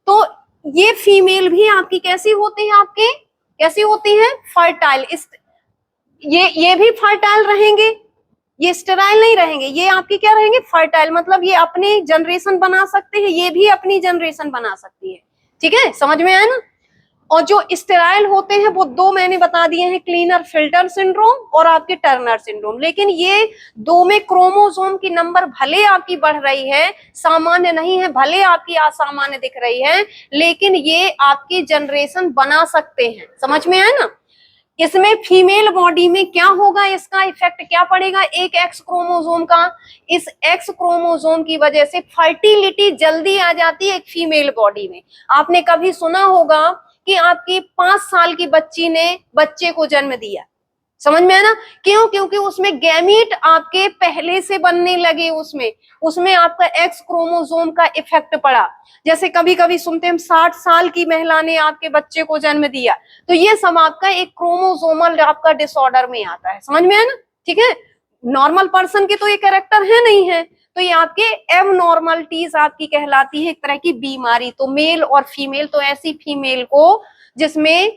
तो ये फीमेल भी आपकी कैसी होती है, आपके कैसी होती है, फर्टाइल। ये भी फर्टाइल रहेंगे, ये स्टेराइल नहीं रहेंगे, ये आपकी क्या रहेंगे, फर्टाइल। मतलब ये अपनी जनरेशन बना सकते हैं, ये भी अपनी जनरेशन बना सकती है। ठीक है, समझ में आया ना? और जो स्टेराइल होते हैं वो 2 मैंने बता दिए हैं, क्लीनर फिल्टर सिंड्रोम और आपके टर्नर सिंड्रोम। लेकिन ये 2 में क्रोमोसोम की नंबर भले आपकी बढ़ रही है, सामान्य नहीं है, भले आपकी असामान्य दिख रही है, लेकिन ये आपकी जनरेशन बना सकते हैं। समझ में आया ना? इसमें फीमेल बॉडी में क्या होगा, इसका इफेक्ट क्या पड़ेगा, एक एक्स क्रोमोसोम का, इस एक्स क्रोमोसोम की वजह से फर्टिलिटी जल्दी आ जाती है एक फीमेल बॉडी में। आपने कभी सुना होगा कि आपकी 5 साल की बच्ची ने बच्चे को जन्म दिया, समझ में है ना? क्यों? क्योंकि उसमें गैमीट आपके पहले से बनने लगे, उसमें आपका एक्स क्रोमोसोम का इफेक्ट पड़ा। जैसे कभी कभी सुनते हैं हम 60 साल की महिला ने आपके बच्चे को जन्म दिया, तो ये सब आपका एक क्रोमोसोमल आपका डिसऑर्डर में आता है। समझ में है ना? ठीक है, नॉर्मल पर्सन के तो ये कैरेक्टर है नहीं है, तो ये आपके एबनॉर्मलिटीज आपकी कहलाती है, एक तरह की बीमारी। तो मेल और फीमेल, तो ऐसी फीमेल को जिसमें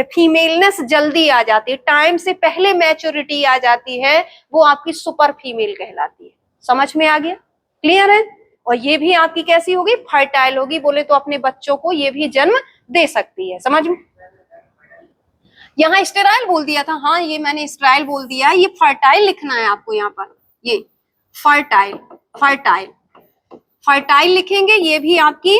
फीमेलनेस जल्दी आ जाती है, टाइम से पहले मैच्योरिटी आ जाती है, वो आपकी सुपर फीमेल कहलाती है। समझ में आ गया? क्लियर है? और ये भी आपकी कैसी होगी, फर्टाइल होगी। बोले तो अपने बच्चों को ये भी जन्म दे सकती है। समझ में? यहाँ स्टेराइल बोल दिया था, हाँ ये मैंने स्टेराइल बोल दिया, ये फर्टाइल लिखना है आपको यहाँ पर, ये फर्टाइल, फर्टाइल, फर्टाइल लिखेंगे, ये भी आपकी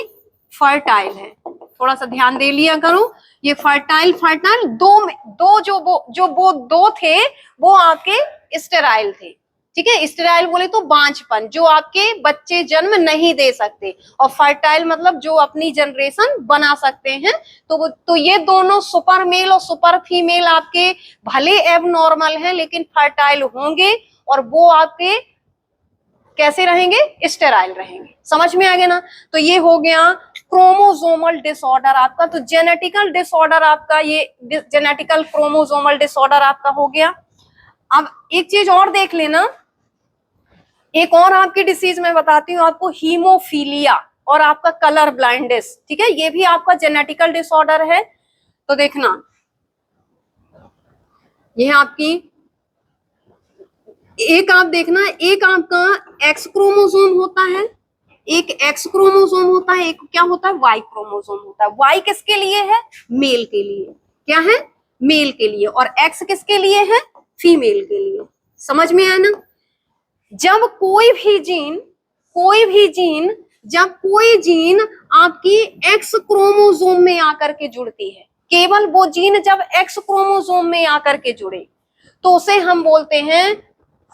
फर्टाइल है। थोड़ा सा ध्यान दे लिया करो, ये फर्टाइल, फर्टाइल दो जो वो 2 थे वो आपके स्टेराइल थे। ठीक है, स्टेराइल बोले तो बांझपन, जो आपके बच्चे जन्म नहीं दे सकते, और फर्टाइल मतलब जो अपनी जनरेशन बना सकते हैं। तो ये दोनों सुपर मेल और सुपर फीमेल आपके भले एबनॉर्मल हैं लेकिन फर्टाइल होंगे, और वो आपके कैसे रहेंगे, स्टेराइल रहेंगे। समझ में आ गया ना? तो ये हो गया क्रोमोसोमल डिसऑर्डर आपका। तो जेनेटिकल डिसऑर्डर आपका, ये जेनेटिकल क्रोमोसोमल डिसऑर्डर आपका हो गया। अब एक चीज और देख लेना, एक और आपकी डिसीज मैं बताती हूँ आपको, हीमोफीलिया और आपका कलर ब्लाइंडनेस। ठीक है, ये भी आपका जेनेटिकल डिसऑर्डर है। तो देखना, ये आपकी एक आप देखना, एक आपका एक्स क्रोमोसोम होता है, एक एक्स क्रोमोसोम होता है, एक क्या होता है, वाई क्रोमोसोम होता है। वाई किसके लिए है, मेल के लिए, क्या है, मेल के लिए, और एक्स किसके लिए है, फीमेल के लिए। समझ में आया ना? जब कोई भी जीन आपकी एक्स क्रोमोसोम में आकर के जुड़ती है, केवल वो जीन जब एक्स क्रोमोसोम में आकर के जुड़े तो उसे हम बोलते हैं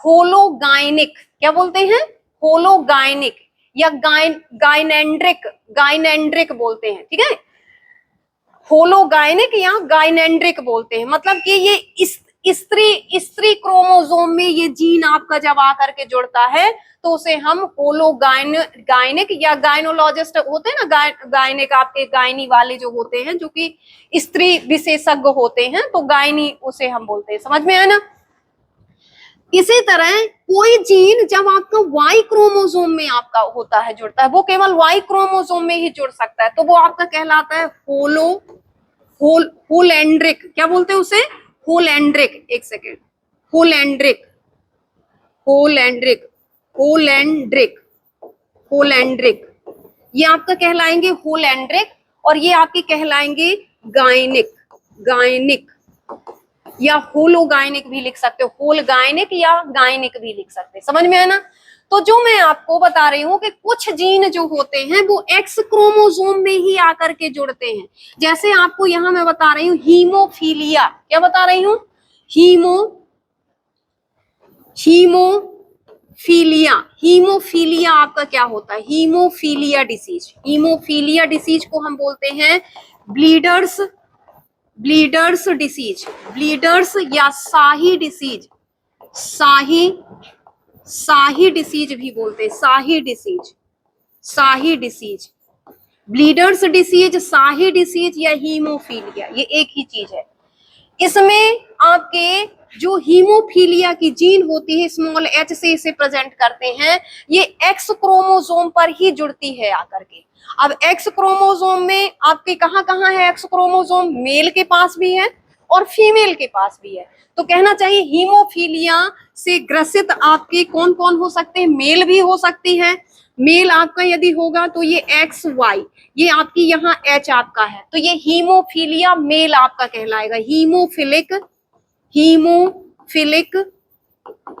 होलोगाइनिक। क्या बोलते हैं, होलोगाइनिक या गाइनेंड्रिक बोलते हैं। ठीक है, होलोगाइनिक या गाइनेंड्रिक बोलते हैं। मतलब कि ये स्त्री क्रोमोसोम में ये जीन आपका जब आकर के जुड़ता है तो उसे हम होलोगाइनिक या गायनोलॉजिस्ट होते हैं ना, गायनिक आपके गायनी वाले जो होते हैं, जो कि स्त्री विशेषज्ञ होते हैं, तो गायनी उसे हम बोलते हैं। समझ में आया ना? इसी तरह कोई जीन जब आपका वाई क्रोमोसोम में आपका होता है, जुड़ता है, वो केवल वाई क्रोमोसोम में ही जुड़ सकता है, तो वो आपका कहलाता है होलैंड्रिक। क्या बोलते हैं उसे, होलैंड्रिक। एक second, holandric, holandric, holandric, holandric, ये आपका कहलाएंगे होलैंड्रिक, और ये आपके कहलाएंगे गायनिक, गायनिक या होलोगाइनिक भी लिख सकते हो, होलगाइनिक या गायनिक भी लिख सकते हैं। समझ में है ना? तो जो मैं आपको बता रही हूँ कि कुछ जीन जो होते हैं वो एक्स क्रोमोसोम में ही आकर के जुड़ते हैं। जैसे आपको यहाँ मैं बता रही हूँ हीमोफीलिया, क्या बता रही हूँ, हीमो हीमोफीलिया, हीमोफीलिया आपका क्या होता है? हीमोफीलिया डिसीज, हीमोफीलिया डिसीज को हम बोलते हैं ब्लीडर्स, ब्लीडर्स डिसीज, ब्लीडर्स या शाही डिसीज, शाही, शाही डिसीज भी बोलते हैं, शाही डिसीज, शाही डिसीज, ब्लीडर्स डिसीज, शाही डिसीज या हीमोफीलिया, ये एक ही चीज है। इसमें आपके जो हीमोफीलिया की जीन होती है स्मॉल एच से इसे प्रेजेंट करते हैं, ये एक्स क्रोमोसोम पर ही जुड़ती है आकर के। अब एक्स क्रोमोसोम में आपके कहाँ कहाँ है एक्स क्रोमोसोम? मेल के पास भी है और फीमेल के पास भी है। तो कहना चाहिए हीमोफीलिया से ग्रसित आपके कौन कौन हो सकते हैं? मेल भी हो सकती है, मेल आपका यदि होगा तो ये एक्स वाई, ये आपकी यहाँ एच आपका है, तो ये हीमोफीलिया मेल आपका कहलाएगा। हीमोफिलिक, हीमोफिलिक,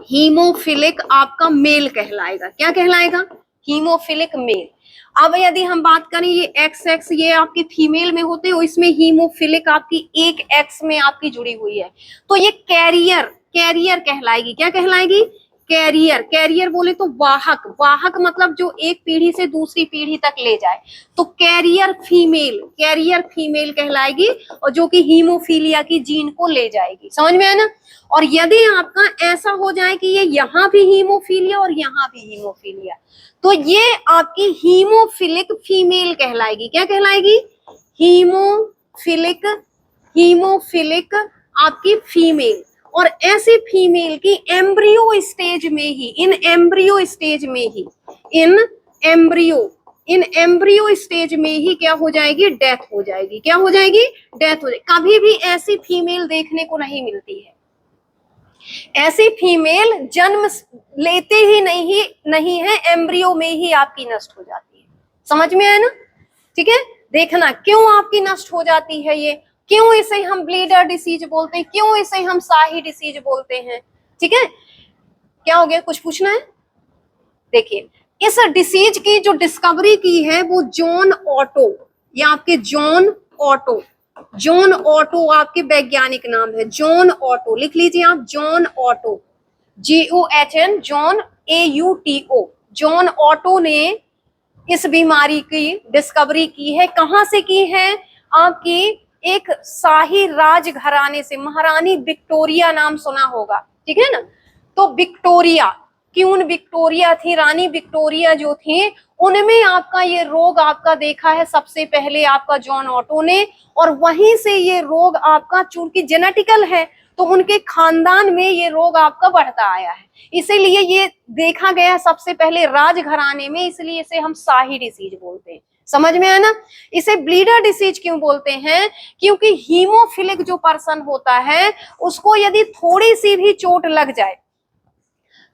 हीमोफिलिक आपका मेल कहलाएगा। क्या कहलाएगा? Haemophilic male. अब यदि हम बात करें ये एक्स एक्स, ये आपकी फीमेल में होते हैं, इसमें हीमोफिलिक आपकी एक एक्स में आपकी जुड़ी हुई है, तो ये कैरियर, कैरियर कहलाएगी। क्या कहलाएगी? कैरियर। कैरियर बोले तो वाहक, वाहक मतलब जो एक पीढ़ी से दूसरी पीढ़ी तक ले जाए, तो कैरियर फीमेल, कैरियर फीमेल कहलाएगी, और जो कि हीमोफीलिया की जीन को ले जाएगी। समझ में है ना? और यदि आपका ऐसा हो जाए कि ये यहाँ भी हीमोफीलिया और यहाँ भी हीमोफीलिया, तो ये आपकी हीमोफिलिक फीमेल कहलाएगी। क्या कहलाएगी? हीमोफिलिक, हीमोफिलिक आपकी फीमेल। और ऐसी फीमेल की एम्ब्रियो स्टेज में ही, इन एम्ब्रियो स्टेज में ही, in embryo, in embryo stage में ही क्या हो जाएगी? डेथ हो जाएगी। क्या हो जाएगी? डेथ हो जाएगी। कभी भी ऐसी फीमेल देखने को नहीं मिलती है। ऐसी फीमेल जन्म लेते ही नहीं है, एम्ब्रियो में ही आपकी नष्ट हो जाती है। समझ में आया ना? ठीक है, देखना क्यों आपकी नष्ट हो जाती है ये, क्यों इसे हम ब्लीडर डिसीज बोलते हैं, क्यों इसे हम शाही डिसीज बोलते हैं। ठीक है, क्या हो गया? कुछ पूछना है? देखिए, इस डिसीज की जो डिस्कवरी की है वो जॉन ऑटो, या आपके जॉन ऑटो, जॉन ऑटो आपके वैज्ञानिक नाम है, जॉन ऑटो। लिख लीजिए आप, John auto, JOHN, John AUTO। John auto ने इस बीमारी की डिस्कवरी की है। कहां से की है? आपकी एक शाही राजघराने से, महारानी विक्टोरिया नाम सुना होगा, ठीक है ना? तो विक्टोरिया, क्वीन विक्टोरिया थी, रानी विक्टोरिया जो थी, उनमें आपका ये रोग आपका देखा है सबसे पहले आपका जॉन ऑटो ने। और वहीं से ये रोग आपका, चूंकि जेनेटिकल है, तो उनके खानदान में ये रोग आपका बढ़ता आया है, इसीलिए ये देखा गया सबसे पहले राजघराने में, इसलिए इसे हम शाही डिसीज बोलते हैं। समझ में आया ना? इसे ब्लीडर डिसीज क्यों बोलते हैं? क्योंकि हीमोफिलिक जो पर्सन होता है उसको यदि थोड़ी सी भी चोट लग जाए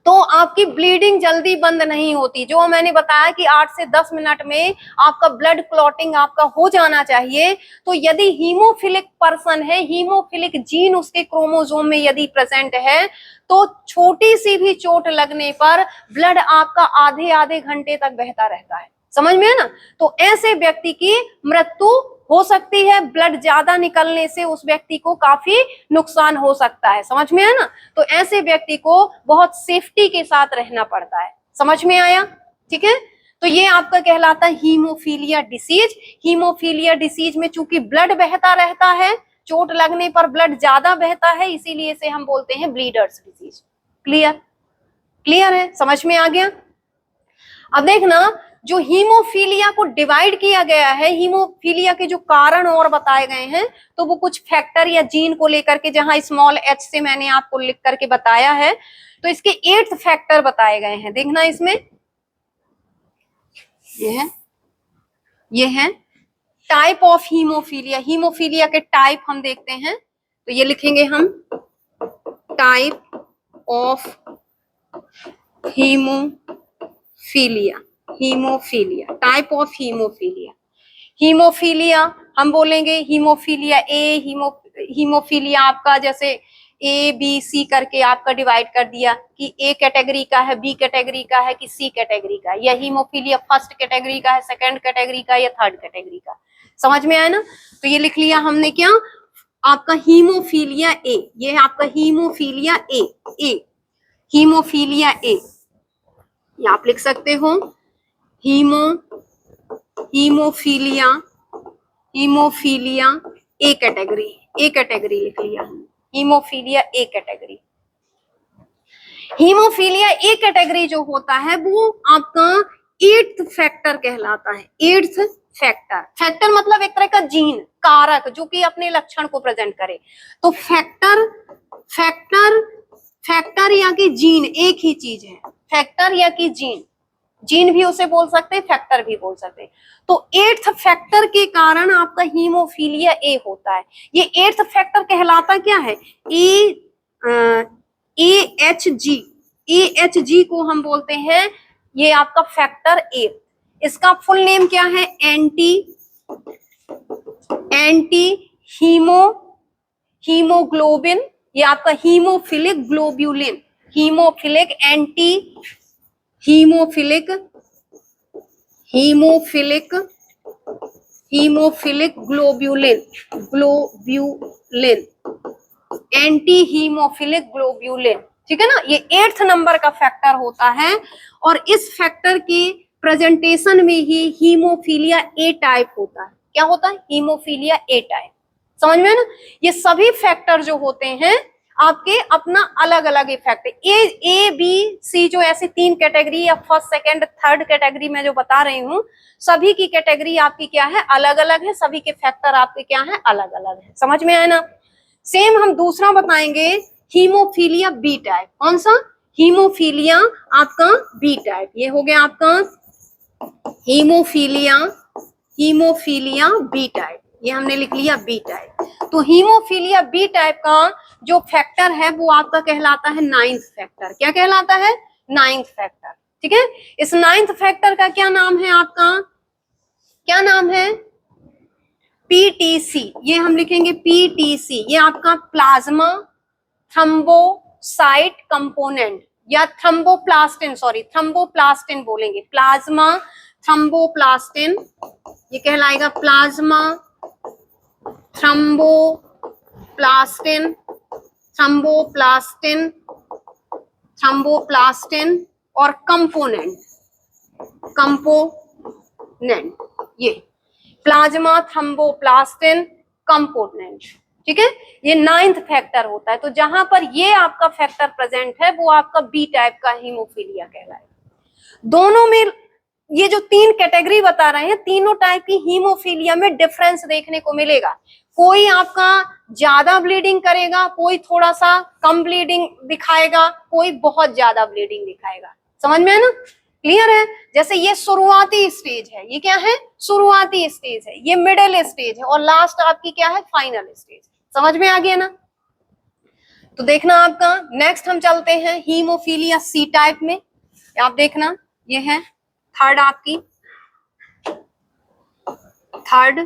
तो आपकी ब्लीडिंग जल्दी बंद नहीं होती। जो मैंने बताया कि 8 से 10 मिनट में आपका ब्लड क्लॉटिंग आपका हो जाना चाहिए, तो यदि हीमोफिलिक पर्सन है, हीमोफिलिक जीन उसके क्रोमोसोम में यदि प्रेजेंट है, तो छोटी सी भी चोट लगने पर ब्लड आपका आधे आधे घंटे तक बहता रहता है। समझ में है ना? तो ऐसे व्यक्ति की मृत्यु हो सकती है, ब्लड ज्यादा निकलने से उस व्यक्ति को काफी नुकसान हो सकता है। समझ में है ना? तो ऐसे व्यक्ति को बहुत सेफ्टी के साथ रहना पड़ता है। समझ में आया? ठीक है, तो ये आपका कहलाता है हीमोफीलिया डिसीज। हीमोफीलिया डिसीज में चूंकि ब्लड बहता रहता है, चोट लगने पर ब्लड ज्यादा बहता है, इसीलिए इसे हम बोलते हैं ब्लीडर्स डिसीज। क्लियर? क्लियर है? समझ में आ गया? अब देखना, जो हीमोफीलिया को डिवाइड किया गया है, हीमोफीलिया के जो कारण और बताए गए हैं, तो वो कुछ फैक्टर या जीन को लेकर के, जहां स्मॉल h से मैंने आपको लिख करके बताया है, तो इसके 8 फैक्टर बताए गए हैं। देखना इसमें, ये है टाइप ऑफ हीमोफीलिया। हीमोफीलिया के टाइप हम देखते हैं, तो ये लिखेंगे हम, type of haemophilia, haemophilia, type of haemophilia. Haemophilia हम बोलेंगे हीमोफीलिया ए, हीमोफीलिया आपका जैसे ABC करके आपका डिवाइड कर दिया कि A कैटेगरी का है, B कैटेगरी का है कि C कैटेगरी का, या हीमोफीलिया फर्स्ट कैटेगरी का है, सेकंड कैटेगरी का, या थर्ड कैटेगरी का। समझ में आया ना? तो ये लिख लिया हमने, क्या आपका हीमोफीलिया ए, ये है आपका हीमोफीलिया ए, हीमोफीलिया ए। ये आप लिख सकते हो हीमोफीलिया, हीमोफीलिया ए कैटेगरी लिख लिया हमने, haemophilia A category. Haemophilia A category जो होता है वो आपका 8th फैक्टर कहलाता है। 8th फैक्टर मतलब एक तरह का जीन, कारक जो कि अपने लक्षण को प्रेजेंट करे। तो फैक्टर या कि जीन एक ही चीज है, फैक्टर या कि जीन भी उसे बोल सकते हैं, फैक्टर भी बोल सकते हैं। तो 8th फैक्टर के कारण आपका हीमोफीलिया ए होता है। ये 8th फैक्टर कहलाता क्या है, AHG को हम बोलते हैं ये आपका फैक्टर ए। इसका फुल नेम क्या है, एंटी हीमोग्लोबिन, ये आपका haemophilic globulin, haemophilic globulin, anti haemophilic globulin, ठीक है ना। ये 8th नंबर का फैक्टर होता है और इस फैक्टर के प्रेजेंटेशन में ही हीमोफीलिया ए टाइप होता है। क्या होता है, हीमोफीलिया ए टाइप। समझ में ना, ये सभी फैक्टर जो होते हैं आपके अपना अलग अलग इफेक्ट, ए बी सी जो ऐसी 3 कैटेगरी या फर्स्ट सेकंड थर्ड कैटेगरी में जो बता रही हूँ, सभी की कैटेगरी आपकी क्या है, अलग अलग है, सभी के फैक्टर आपके क्या है, अलग अलग है। समझ में आया ना। सेम हम दूसरा बताएंगे, हीमोफीलिया बी टाइप। कौन सा, हीमोफीलिया आपका बी टाइप। ये हो गया आपका हीमोफीलिया बी टाइप, ये हमने लिख लिया बी टाइप। तो हीमोफीलिया बी टाइप का जो फैक्टर है वो आपका कहलाता है 9th फैक्टर। क्या कहलाता है, 9th फैक्टर, ठीक है। इस 9th फैक्टर का क्या नाम है, आपका क्या नाम है, पीटीसी। ये हम लिखेंगे पीटीसी, ये आपका प्लाज्मा थ्रोम्बोसाइट कंपोनेंट या थ्रोम्बोप्लास्टिन बोलेंगे, प्लाज्मा थ्रोम्बोप्लास्टिन, ये कहलाएगा प्लाज्मा थ्रोम्बोप्लास्टिन और कंपोनेंट, ये प्लाज्मा थ्रोम्बोप्लास्टिन कंपोनेंट, ठीक है। ये 9th फैक्टर होता है। तो जहां पर ये आपका फैक्टर प्रेजेंट है वो आपका बी टाइप का हीमोफीलिया कहलाएगा। दोनों में ये जो 3 कैटेगरी बता रहे हैं, तीनों टाइप की हीमोफीलिया में डिफरेंस देखने को मिलेगा। कोई आपका ज्यादा ब्लीडिंग करेगा, कोई थोड़ा सा कम ब्लीडिंग दिखाएगा, कोई बहुत ज्यादा ब्लीडिंग दिखाएगा। समझ में है ना, क्लियर है। जैसे ये शुरुआती स्टेज है, ये क्या है, शुरुआती स्टेज है, ये मिडिल स्टेज है और लास्ट आपकी क्या है, फाइनल स्टेज। समझ में आ गया ना। तो देखना आपका नेक्स्ट हम चलते हैं हीमोफीलिया सी टाइप में। आप देखना, ये है थर्ड आपकी, third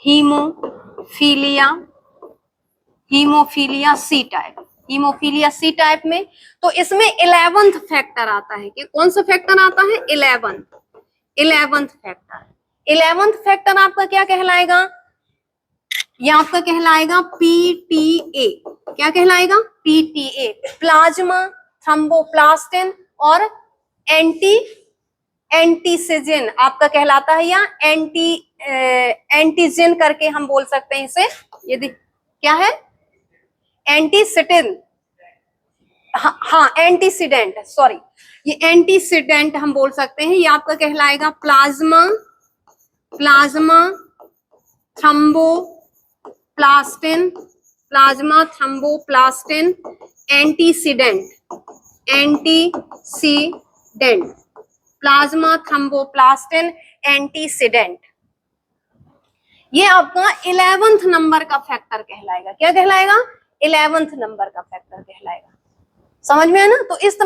haemophilia C type. Haemophilia C type में तो इसमें 11th फैक्टर आता है। कि कौन सा फैक्टर आता है, 11th फैक्टर। 11th फैक्टर आपका क्या कहलाएगा, ये आपका कहलाएगा पीटीए। क्या कहलाएगा, पीटीए, प्लाज्मा थ्रोम्बोप्लास्टिन और एंटीसिजन आपका कहलाता है, या एंटीजन करके हम बोल सकते हैं इसे। ये क्या है, एंटीसिटिन, हाँ एंटीसीडेंट, सॉरी, ये एंटीसीडेंट हम बोल सकते हैं। ये आपका कहलाएगा plasma thromboplastin antecedent, plasma thromboplastin antecedent. ये आपका 11th नंबर का फैक्टर कहलाएगा। क्या कहलाएगा, 11th नंबर का फैक्टर कहलाएगा। समझ में है ना। तो इस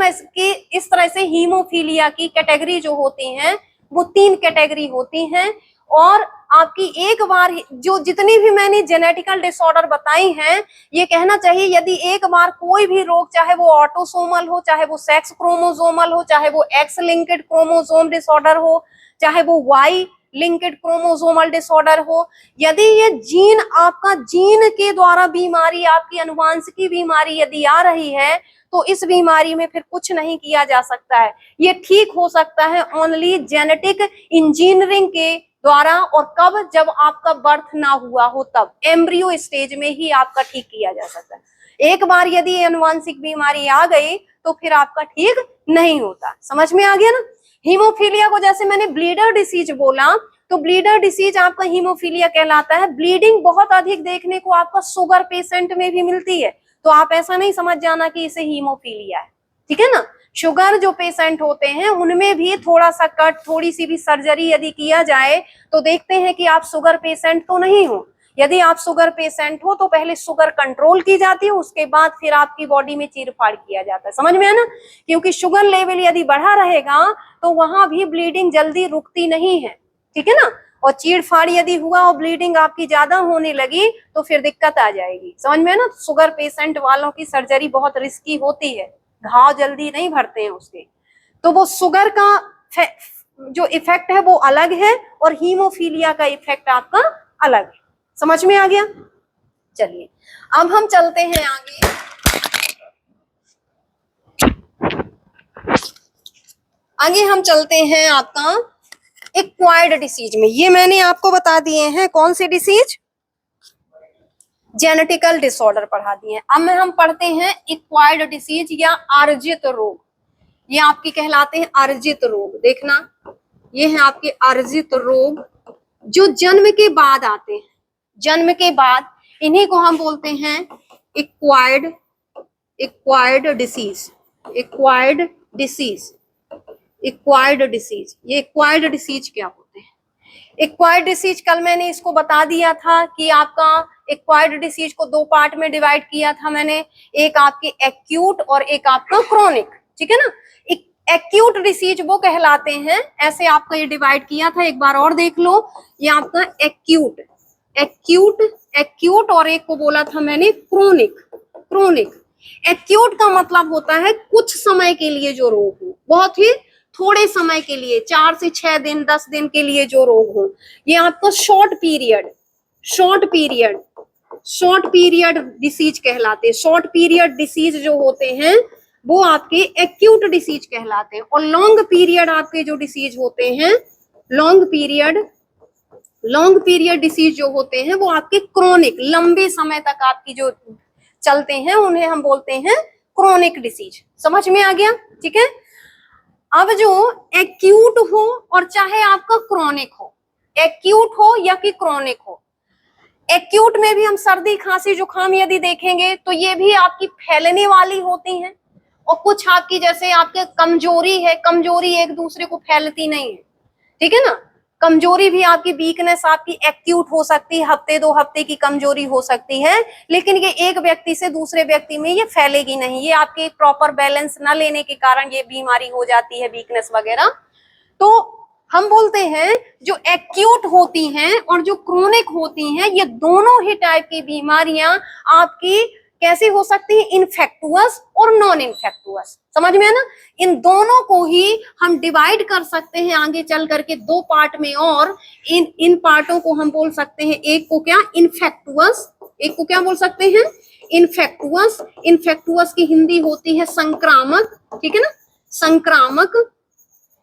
तरह से हीमोफीलिया की कैटेगरी जो होती हैं वो 3 कैटेगरी होती हैं। और आपकी एक बार जो जितनी भी मैंने जेनेटिकल डिसऑर्डर बताई हैं, ये कहना चाहिए यदि एक बार कोई भी रोग, चाहे वो ऑटोसोमल हो, चाहे वो सेक्स क्रोमोसोमल हो, चाहे वो एक्स लिंक्ड क्रोमोसोम डिसऑर्डर हो, चाहे वो वाई लिंक्ड क्रोमोसोमल डिसऑर्डर हो, यदि ये जीन आपका जीन के द्वारा बीमारी, आपकी अनुवांशिकी बीमारी यदि आ रही है, तो इस बीमारी में फिर कुछ नहीं किया जा सकता है। ये ठीक हो सकता है ओनली जेनेटिक इंजीनियरिंग के द्वारा, और कब, जब आपका बर्थ ना हुआ हो तब, एम्ब्रियो स्टेज में ही आपका ठीक किया जा सकता है। एक बार यदि अनुवांशिक बीमारी आ गई तो फिर आपका ठीक नहीं होता। समझ में आ गया ना। हीमोफीलिया को जैसे मैंने ब्लीडर डिसीज बोला, तो ब्लीडर डिसीज आपका हीमोफीलिया कहलाता है। ब्लीडिंग बहुत अधिक देखने को आपका शुगर पेशेंट में भी मिलती है, तो आप ऐसा नहीं समझ जाना कि इसे हीमोफीलिया है, ठीक है ना। शुगर जो पेशेंट होते हैं उनमें भी थोड़ा सा कट, थोड़ी सी भी सर्जरी यदि किया जाए तो देखते हैं कि आप शुगर पेशेंट तो नहीं हो। यदि आप शुगर पेशेंट हो तो पहले शुगर कंट्रोल की जाती है, उसके बाद फिर आपकी बॉडी में चीरफाड़ किया जाता है। समझ में है ना, क्योंकि शुगर लेवल यदि बढ़ा रहेगा तो वहां भी ब्लीडिंग जल्दी रुकती नहीं है, ठीक है ना। और चीरफाड़ यदि हुआ और ब्लीडिंग आपकी ज्यादा होने लगी तो फिर दिक्कत आ जाएगी। समझ में है ना। शुगर पेशेंट वालों की सर्जरी बहुत रिस्की होती है, घाव जल्दी नहीं भरते हैं उसके। तो वो शुगर का जो इफेक्ट है वो अलग है और हीमोफीलिया का इफेक्ट आपका अलग है। समझ में आ गया। चलिए अब हम चलते हैं आगे। आगे हम चलते हैं आपका एक्वायर्ड डिसीज में। ये मैंने आपको बता दिए हैं कौन सी डिसीज, जेनेटिकल डिसऑर्डर पढ़ा दिए हैं। अब हम पढ़ते हैं एक्वायर्ड डिसीज या अर्जित रोग। ये आपके कहलाते हैं अर्जित रोग। देखना, ये है आपके अर्जित रोग जो जन्म के बाद आते हैं। जन्म के बाद इन्हीं को हम बोलते हैं acquired disease. Acquired disease, acquired disease. ये एक्वायर्ड डिसीज क्या होते हैं? एक्वायर्ड डिसीज कल मैंने इसको बता दिया था कि आपका एक्वायर्ड डिसीज को दो पार्ट में डिवाइड किया था मैंने, एक आपके एक्यूट और एक आपका क्रोनिक, ठीक है ना। एक्यूट डिसीज वो कहलाते हैं, ऐसे आपका ये डिवाइड किया था, एक बार और देख लो। ये आपका एक्यूट, एक्यूट, एक्यूट, और एक को बोला था मैंने क्रोनिक। क्रोनिक, एक्यूट का मतलब होता है कुछ समय के लिए जो रोग हो, बहुत ही थोड़े समय के लिए, 4 से 6 दिन 10 दिन के लिए जो रोग हो। ये आपका short period, short period, short period disease कहलाते हैं। शॉर्ट पीरियड डिसीज जो होते हैं वो आपके एक्यूट डिसीज कहलाते हैं। और लॉन्ग पीरियड आपके जो डिसीज होते हैं, लॉन्ग पीरियड डिसीज जो होते हैं वो आपके क्रोनिक, लंबे समय तक आपकी जो चलते हैं उन्हें हम बोलते हैं क्रोनिक डिसीज। समझ में आ गया, ठीक है। अब जो एक्यूट हो और चाहे आपका क्रोनिक हो, एक्यूट हो या कि क्रोनिक हो, एक्यूट में भी हम सर्दी खांसी जुकाम यदि देखेंगे तो ये भी आपकी फैलने वाली होती हैं, और कुछ आपकी जैसे आपके कमजोरी है, कमजोरी एक दूसरे को फैलती नहीं है, ठीक है ना। कमजोरी भी आपकी वीकनेस आपकी एक्यूट हो सकती है, हफ्ते 2 हफ्ते की कमजोरी हो सकती है, लेकिन ये एक व्यक्ति से दूसरे व्यक्ति में ये फैलेगी नहीं। ये आपके प्रॉपर बैलेंस न लेने के कारण ये बीमारी हो जाती है, वीकनेस वगैरह। तो हम बोलते हैं जो एक्यूट होती हैं और जो क्रोनिक होती हैं, ये दोनों ही टाइप की बीमारियां आपकी कैसी हो सकती है, इन्फेक्टुअस और नॉन इन्फेक्टुअस। समझ में है ना। इन दोनों को ही हम डिवाइड कर सकते हैं आगे चल करके 2 पार्ट में, और इन पार्टों को हम बोल सकते हैं, एक को क्या, इन्फेक्टुअस, एक को क्या बोल सकते हैं, इन्फेक्टुअस। इन्फेक्टुअस की हिंदी होती है संक्रामक, ठीक है ना, संक्रामक।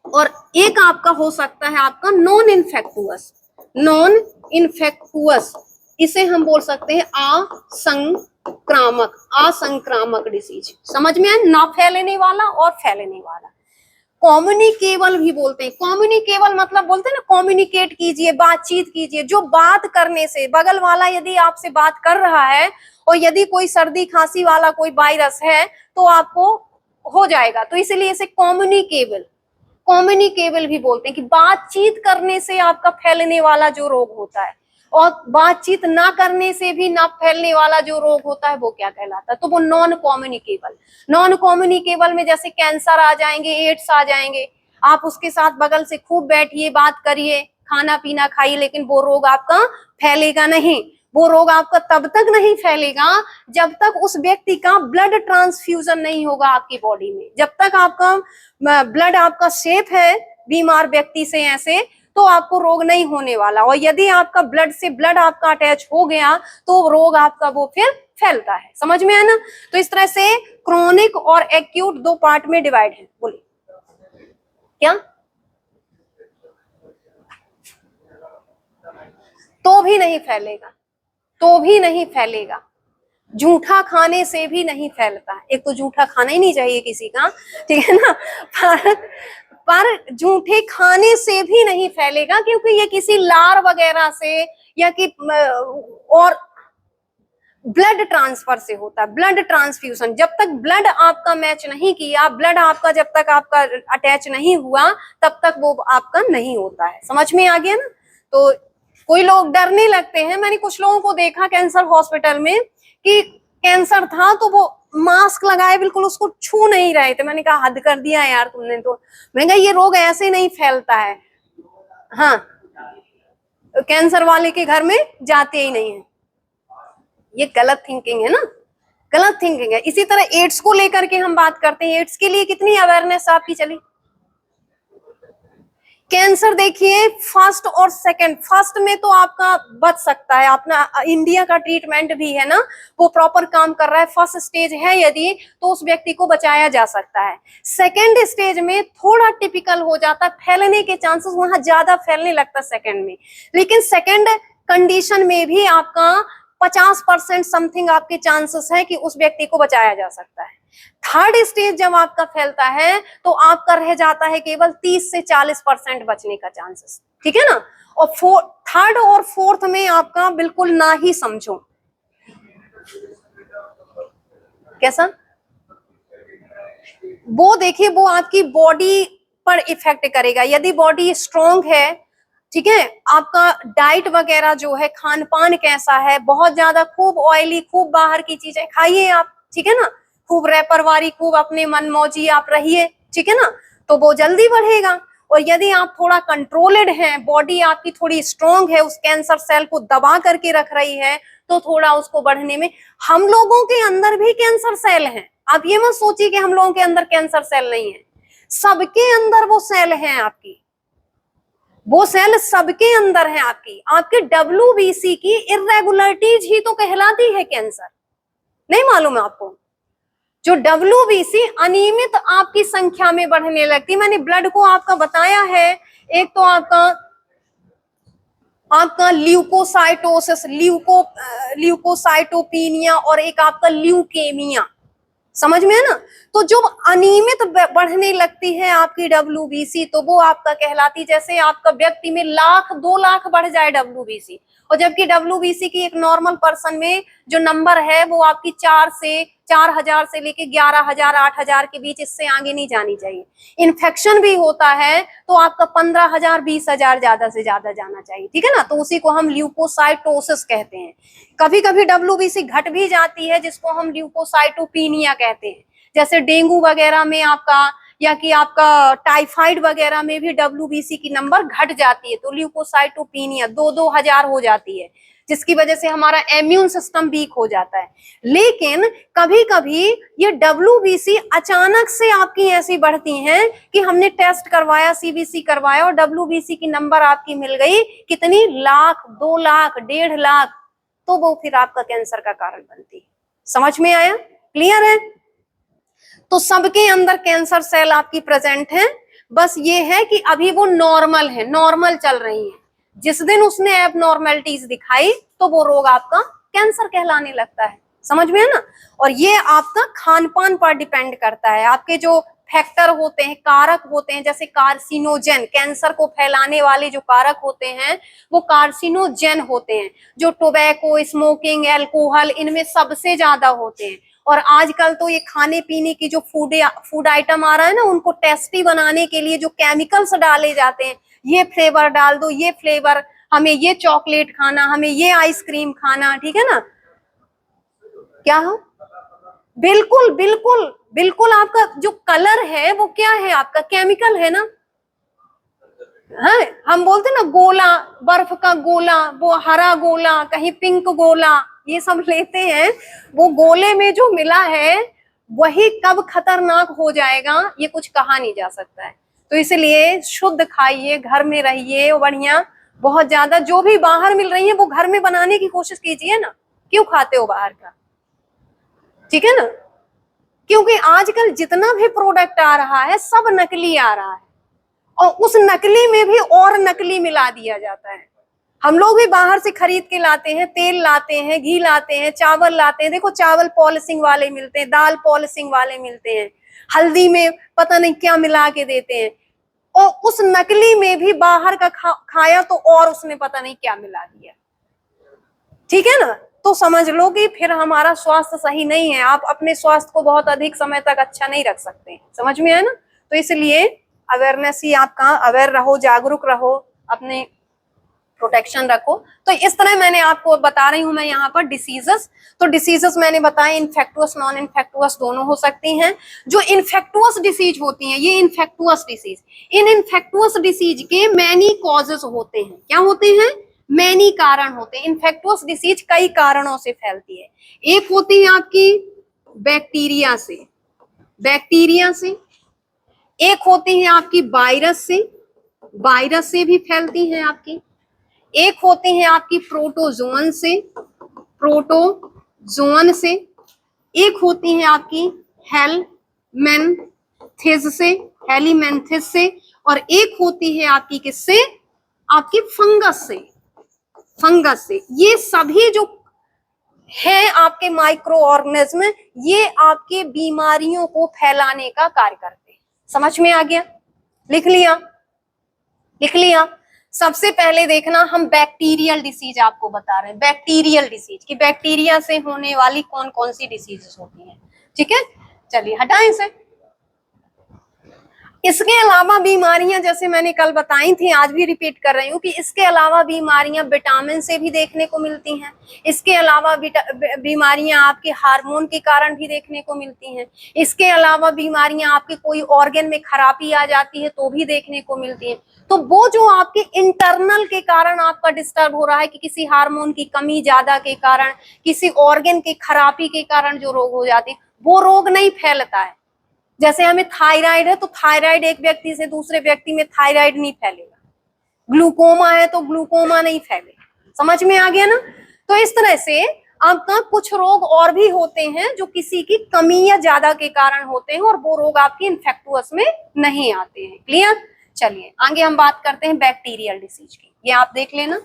और एक आपका हो सकता है आपका नॉन इन्फेक्टुअस, नॉन इन्फेक्टुअस, इसे हम बोल सकते हैं असंक्रामक, असंक्रामक डिसीज। समझ में है, ना फैलने वाला और फैलने वाला। कम्युनिकेबल भी बोलते हैं। कम्युनिकेबल मतलब बोलते हैं ना, कम्युनिकेट कीजिए, बातचीत कीजिए। जो बात करने से, बगल वाला यदि आपसे बात कर रहा है और यदि कोई सर्दी खांसी वाला कोई वायरस है तो आपको हो जाएगा, तो इसलिए इसे कम्युनिकेबल, कम्युनिकेबल भी बोलते हैं कि बातचीत करने से आपका फैलने वाला जो रोग होता है, और बातचीत ना करने से भी ना फैलने वाला जो रोग होता है वो क्या कहलाता है, तो वो नॉन कम्युनिकेबल। नॉन कम्युनिकेबल में जैसे कैंसर आ जाएंगे, एड्स आ जाएंगे, आप उसके साथ बगल से खूब बैठिए, बात करिए, खाना पीना खाइए, लेकिन वो रोग आपका फैलेगा नहीं। वो रोग आपका तब तक नहीं फैलेगा जब तक उस व्यक्ति का ब्लड ट्रांसफ्यूजन नहीं होगा आपकी बॉडी में। जब तक आपका ब्लड आपका सेफ है बीमार व्यक्ति से ऐसे, तो आपको रोग नहीं होने वाला। और यदि आपका ब्लड से ब्लड आपका अटैच हो गया तो रोग आपका वो फिर फैलता है। समझ में आया ना? तो इस तरह से क्रोनिक और एक्यूट दो पार्ट में डिवाइड है। बोलिए क्या? तो भी नहीं फैलेगा, तो भी नहीं फैलेगा। जूठा खाने से भी नहीं फैलता है। एक तो जूठा खाना ही नहीं चाहिए किसी का, ठीक है ना, पर जूठे खाने से भी नहीं फैलेगा, क्योंकि ये किसी लार वगैरह से या कि और ब्लड ट्रांसफर से होता है। ब्लड ट्रांसफ्यूजन, जब तक ब्लड आपका मैच नहीं किया, ब्लड आपका जब तक आपका अटैच नहीं हुआ, तब तक वो आपका नहीं होता है। समझ में आ गया ना? तो कोई लोग डरने लगते हैं। मैंने कुछ लोगों को देखा कैंसर हॉस्पिटल में कि कैंसर था तो वो मास्क लगाए बिल्कुल उसको छू नहीं रहे थे। मैंने कहा हद कर दिया यार तुमने तो। मैंने कहा ये रोग ऐसे नहीं फैलता है। हाँ, कैंसर वाले के घर में जाते ही नहीं है। ये गलत थिंकिंग है ना, गलत थिंकिंग है। इसी तरह एड्स को लेकर के हम बात करते हैं। एड्स के लिए कितनी अवेयरनेस आपकी चली। कैंसर देखिए फर्स्ट और सेकंड, फर्स्ट में तो आपका बच सकता है। अपना इंडिया का ट्रीटमेंट भी है ना, वो प्रॉपर काम कर रहा है। फर्स्ट स्टेज है यदि, तो उस व्यक्ति को बचाया जा सकता है। सेकंड स्टेज में थोड़ा टिपिकल हो जाता है, फैलने के चांसेस वहां ज्यादा फैलने लगता है सेकंड में। लेकिन सेकंड कंडीशन में भी आपका 50% समथिंग आपके चांसेस है कि उस व्यक्ति को बचाया जा सकता है। थर्ड स्टेज जब आपका फैलता है तो आपका रह जाता है केवल 30 से 40% बचने का चांसेस, ठीक है ना। और थर्ड और फोर्थ में आपका बिल्कुल ना ही समझो। कैसा? वो देखिए वो आपकी बॉडी पर इफेक्ट करेगा। यदि बॉडी स्ट्रांग है, ठीक है, आपका डाइट वगैरह जो है, खान पान कैसा है, बहुत ज्यादा खूब ऑयली, खूब बाहर की चीजें खाइए आप, ठीक है ना, खूब रैपरवारी, खूब अपने मनमौजी आप रहिए, ठीक है ना, तो वो जल्दी बढ़ेगा। और यदि आप थोड़ा कंट्रोल्ड हैं, बॉडी आपकी थोड़ी स्ट्रांग है, उस कैंसर सेल को दबा करके रख रही है, तो थोड़ा उसको बढ़ने में। हम लोगों के अंदर भी कैंसर सेल हैं। आप ये मत सोचिए कि हम लोगों के अंदर कैंसर सेल नहीं है, सबके अंदर वो सेल हैं आपकी, वो सेल सबके अंदर है आपकी। आपके WBC की इरेगुलरिटीज ही तो कहलाती है कैंसर। नहीं मालूम है आपको? जो WBC अनियमित आपकी संख्या में बढ़ने लगती। मैंने ब्लड को आपका बताया है, एक तो आपका ल्यूकोसाइटोसिस, ल्यूकोसाइटोपीनिया, और एक आपका ल्यूकेमिया। समझ में है ना? तो जो अनियमित बढ़ने लगती है आपकी WBC, तो वो आपका कहलाती, जैसे आपका व्यक्ति में 1,00,000-2,00,000 बढ़ जाए WBC, और जबकि WBC की एक नॉर्मल पर्सन में जो नंबर है वो आपकी 4,000 से लेके 11,000 8,000 के बीच, इससे आगे नहीं जानी चाहिए। इन्फेक्शन भी होता है तो आपका 15,000 20,000 ज्यादा से ज्यादा जाना चाहिए, ठीक है ना। तो उसी को हम ल्यूकोसाइटोसिस कहते हैं। कभी कभी WBC घट भी जाती है, जिसको हम ल्यूकोसाइटोपीनिया कहते हैं। जैसे डेंगू वगैरह में आपका, या कि आपका टाइफाइड वगैरह में भी WBC की नंबर घट जाती है, तो ल्यूकोसाइटोपीनिया 2,000 हो जाती है, जिसकी वजह से हमारा इम्यून सिस्टम वीक हो जाता है। लेकिन कभी कभी ये WBC अचानक से आपकी ऐसी बढ़ती हैं कि हमने टेस्ट करवाया, CBC करवाया, और WBC की नंबर आपकी मिल गई कितनी, 1,00,000 2,00,000 1,50,000, तो वो फिर आपका कैंसर का कारण बनती है। समझ में आया? क्लियर है? तो सबके अंदर कैंसर सेल आपकी प्रेजेंट है, बस ये है कि अभी वो नॉर्मल है, नॉर्मल चल रही है। जिस दिन उसने एबनॉर्मेलिटीज दिखाई तो वो रोग आपका कैंसर कहलाने लगता है। समझ में है ना? और ये आपका खान पान पर डिपेंड करता है। आपके जो फैक्टर होते हैं, कारक होते हैं, जैसे कार्सिनोजेन, कैंसर को फैलाने वाले जो कारक होते हैं वो कार्सिनोजेन होते हैं, जो टोबैको, स्मोकिंग, एल्कोहल, इनमें सबसे ज्यादा होते हैं। और आजकल तो ये खाने पीने की जो फूड आइटम आ रहा है ना, उनको टेस्टी बनाने के लिए जो केमिकल्स डाले जाते हैं, ये फ्लेवर डाल दो, ये फ्लेवर, हमें ये चॉकलेट खाना, हमें ये आइसक्रीम खाना, ठीक है ना। क्या हो? बिल्कुल बिल्कुल बिल्कुल, आपका जो कलर है वो क्या है, आपका केमिकल है ना। है, हम बोलते ना गोला, बर्फ का गोला, वो हरा गोला, कहीं पिंक गोला, ये सब लेते हैं। वो गोले में जो मिला है वही कब खतरनाक हो जाएगा ये कुछ कहा नहीं जा सकता है। तो इसलिए शुद्ध खाइए, घर में रहिए बढ़िया, बहुत ज्यादा जो भी बाहर मिल रही है वो घर में बनाने की कोशिश कीजिए ना। क्यों खाते हो बाहर का, ठीक है ना? क्योंकि आजकल जितना भी प्रोडक्ट आ रहा है सब नकली आ रहा है, और उस नकली में भी और नकली मिला दिया जाता है। हम लोग भी बाहर से खरीद के लाते हैं, तेल लाते हैं, घी लाते हैं, चावल लाते हैं, देखो चावल पॉलिशिंग वाले मिलते हैं, दाल पॉलिशिंग वाले मिलते हैं, हल्दी में पता नहीं क्या मिला के देते हैं, और उस नकली में भी बाहर का खाया तो और उसमें पता नहीं क्या मिला दिया, ठीक है ना? तो समझ लो कि फिर हमारा स्वास्थ्य सही नहीं है, आप अपने स्वास्थ्य को बहुत अधिक समय तक अच्छा नहीं रख सकते, समझ में है ना? तो इसलिए अवेयरनेस ही आपका, अवेयर रहो, जागरूक रहो, अपने प्रोटेक्शन रखो। तो इस तरह मैंने आपको बता रही हूं मैं यहाँ पर डिसीजेस। तो डिसीजेस मैंने बताया इन्फेक्टुअस, नॉन इन्फेक्टुअस दोनों हो सकती हैं। जो इन्फेक्टुअस डिसीज होती हैं, ये इन्फेक्टुअस डिसीज, इन इन्फेक्टुअस डिसीज के मैनी कॉजेस होते हैं। क्या होते हैं? मैनी कारण होते हैं। इन्फेक्टुअस डिसीज कई कारणों से फैलती है। एक होती है आपकी बैक्टीरिया से, बैक्टीरिया से, एक होती है आपकी वायरस से, वायरस से भी फैलती है आपकी, एक होती है आपकी प्रोटोजोन से, प्रोटोजोन से, एक होती है आपकी हेलमेंथिस से, हेलीमेंथिस से, और एक होती है आपकी किससे? आपकी फंगस से, फंगस से। ये सभी जो है आपके माइक्रो ऑर्गेनिज्म, ये आपके बीमारियों को फैलाने का कार्य करते हैं। समझ में आ गया? लिख लिया, लिख लिया। सबसे पहले देखना, हम बैक्टीरियल डिसीज आपको बता रहे हैं, बैक्टीरियल डिसीज कि बैक्टीरिया से होने वाली कौन कौन सी डिसीजेस होती हैं, ठीक है? चलिए हटाएं इसे। इसके अलावा बीमारियां जैसे मैंने कल बताई थी, आज भी रिपीट कर रही हूँ कि इसके अलावा बीमारियां विटामिन से भी देखने को मिलती हैं। इसके अलावा बीमारियां आपके हार्मोन के कारण भी देखने को मिलती हैं। इसके अलावा बीमारियां आपके कोई ऑर्गन में खराबी आ जाती है तो भी देखने को मिलती हैं। तो वो जो आपके इंटरनल के कारण आपका डिस्टर्ब हो रहा है, कि किसी हार्मोन की कमी ज्यादा के कारण, किसी ऑर्गन की खराबी के कारण जो रोग हो जाती है, वो रोग नहीं फैलता है। जैसे हमें थायराइड है तो थायराइड एक व्यक्ति से दूसरे व्यक्ति में थायराइड नहीं फैलेगा, ग्लूकोमा है तो ग्लूकोमा नहीं फैलेगा। समझ में आ गया ना? तो इस तरह से आपका कुछ रोग और भी होते हैं जो किसी की कमी या ज्यादा के कारण होते हैं, और वो रोग आपके इन्फेक्टुअस में नहीं आते हैं। क्लियर? चलिए आगे हम बात करते हैं बैक्टीरियल डिसीज की। ये आप देख लेना,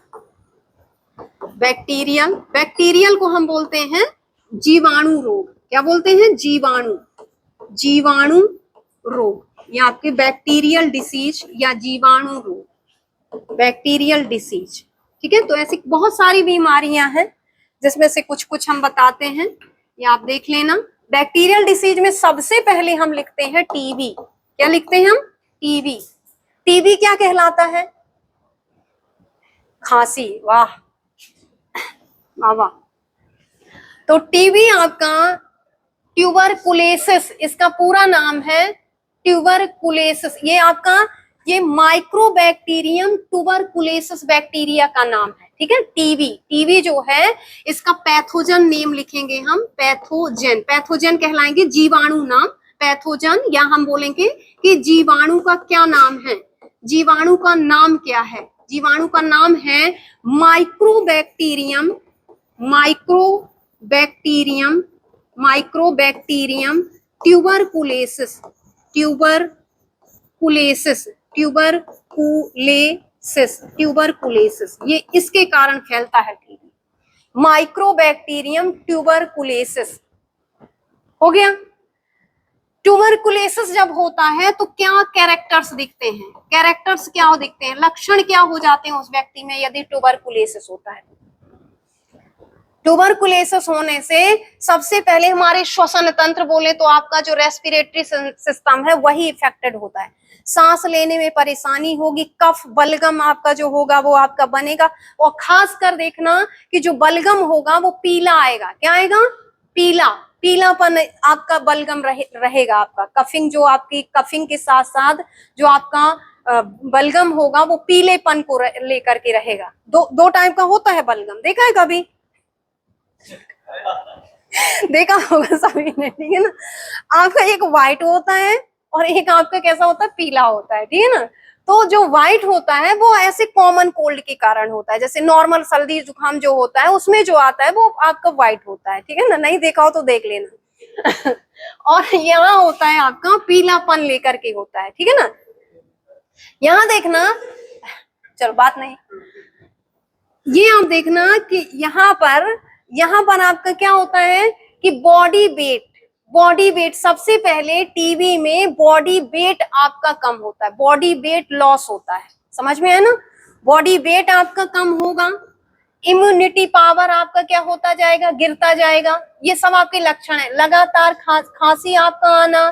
बैक्टीरियल, बैक्टीरियल को हम बोलते हैं जीवाणु रोग। क्या बोलते हैं? जीवाणु, जीवाणु रोग। ये आपके बैक्टीरियल डिसीज या जीवाणु रोग, बैक्टीरियल डिसीज, ठीक है? तो ऐसी बहुत सारी बीमारियां हैं जिसमें से कुछ कुछ हम बताते हैं, ये आप देख लेना। बैक्टीरियल डिसीज में सबसे पहले हम लिखते हैं टीबी। क्या लिखते हैं हम? टीबी। टीबी क्या कहलाता है? खांसी। वाह वाह वाह। तो टीबी आपका ट्यूबरकुलेसिस, इसका पूरा नाम है ट्यूबरकुलेसिस। ये आपका, ये माइक्रोबैक्टीरियम ट्यूबरकुलेसिस बैक्टीरिया का नाम है, ठीक है? टीबी, टीबी जो है इसका पैथोजन नेम लिखेंगे हम, पैथोजन, पैथोजन कहलाएंगे जीवाणु नाम, पैथोजन, या हम बोलेंगे कि जीवाणु का क्या नाम है, जीवाणु का नाम क्या है? जीवाणु का नाम है माइक्रोबैक्टीरियम, माइक्रोबैक्टीरियम, माइक्रोबैक्टीरियम ट्यूबरकुलेसिस, ट्यूबरकुलेसिस, ट्यूबरकुलेसिस, ट्यूबरकुलेसिस, ये इसके कारण फैलता है टीबी, माइक्रोबैक्टीरियम ट्यूबरकुलेसिस। हो गया? ट्यूबरकुलेसिस जब होता है तो क्या कैरेक्टर्स दिखते हैं? कैरेक्टर्स क्या हो दिखते हैं, लक्षण क्या हो जाते हैं उस व्यक्ति में यदि ट्यूबरकुलेसिस होता है? ट्यूबरकुलेसिस होने से सबसे पहले हमारे श्वसन तंत्र, बोले तो आपका जो रेस्पिरेटरी सिस्टम है वही इफेक्टेड होता है। सांस लेने में परेशानी होगी, कफ बलगम आपका जो होगा वो आपका बनेगा, और खास कर देखना कि जो बलगम होगा वो पीला आएगा। क्या आएगा? पीला, पीलापन आपका बलगम रहेगा। आपका कफिंग, जो आपकी कफिंग के साथ साथ जो आपका बलगम होगा वो पीलेपन को लेकर के रहेगा। दो टाइप का होता है बलगम, देखा है कभी? देखा होगा सभी ने, ठीक है ना? आपका एक व्हाइट होता है और एक आपका कैसा होता है, पीला होता है, ठीक है ना। तो जो व्हाइट होता है वो ऐसे कॉमन कोल्ड के कारण होता है, जैसे नॉर्मल सर्दी जुकाम जो होता है उसमें जो आता है वो आपका व्हाइट होता है, ठीक है ना। नहीं देखा हो तो देख लेना। और यहाँ होता है आपका पीलापन लेकर के होता है, ठीक है ना। यहाँ देखना, चलो बात नहीं, ये आप देखना कि यहाँ पर आपका क्या होता है कि बॉडी वेट सबसे पहले टीबी में बॉडी वेट आपका कम होता है, बॉडी वेट लॉस होता है, समझ में है ना। बॉडी वेट आपका कम होगा, इम्यूनिटी पावर आपका क्या होता जाएगा, गिरता जाएगा। ये सब आपके लक्षण है। लगातार खांसी आपका आना,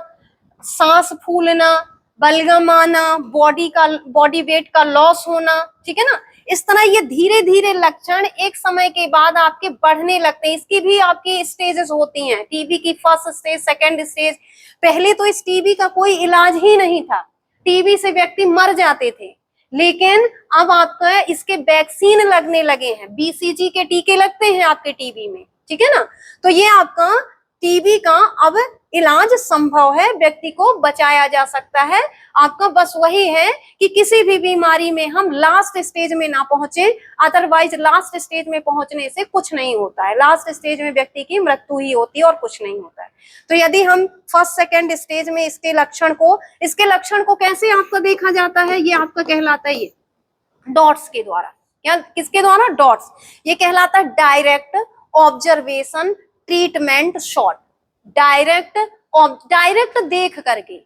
सांस फूलना, बलगम आना, बॉडी वेट का लॉस होना, ठीक है ना। इस तरह ये धीरे धीरे लक्षण एक समय के बाद आपके बढ़ने लगते हैं। इसकी भी आपकी स्टेजेस होती हैं, टीबी की फर्स्ट स्टेज, सेकंड स्टेज। पहले तो इस टीबी का कोई इलाज ही नहीं था, टीबी से व्यक्ति मर जाते थे, लेकिन अब आपका इसके वैक्सीन लगने लगे हैं, बीसीजी के टीके लगते हैं आपके टीबी में, ठीक है ना। तो ये आपका टीबी का अब इलाज संभव है, व्यक्ति को बचाया जा सकता है। आपका बस वही है कि किसी भी बीमारी में हम लास्ट स्टेज में ना पहुंचे, अदरवाइज लास्ट स्टेज में पहुंचने से कुछ नहीं होता है। लास्ट स्टेज में व्यक्ति की मृत्यु ही होती है और कुछ नहीं होता है। तो यदि हम फर्स्ट सेकंड स्टेज में इसके लक्षण को कैसे आपका देखा जाता है, ये आपका कहलाता है ये डॉट्स के द्वारा, या किसके द्वारा, डॉट्स। ये कहलाता है direct observation treatment shot. Direct देख करके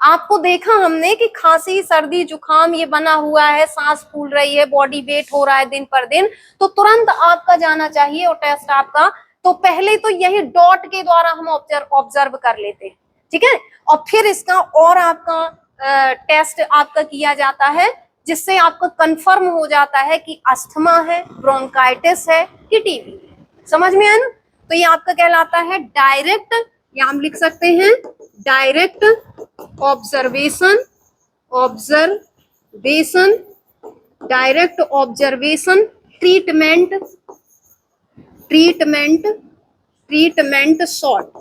आपको देखा हमने कि खांसी सर्दी जुकाम ये बना हुआ है, सांस फूल रही है, बॉडी वेट हो रहा है दिन पर दिन, तो तुरंत आपका जाना चाहिए और टेस्ट आपका। तो पहले तो यही डॉट के द्वारा हम ऑब्जर्व कर लेते हैं, ठीक है। और फिर इसका और आपका टेस्ट आपका किया जाता है, जिससे आपको कंफर्म हो जाता है कि अस्थमा है, ब्रोंकाइटिस है कि टीबी है। समझ में आया ना। तो ये आपका कहलाता है डायरेक्ट, या हम लिख सकते हैं direct observation, direct observation treatment shot,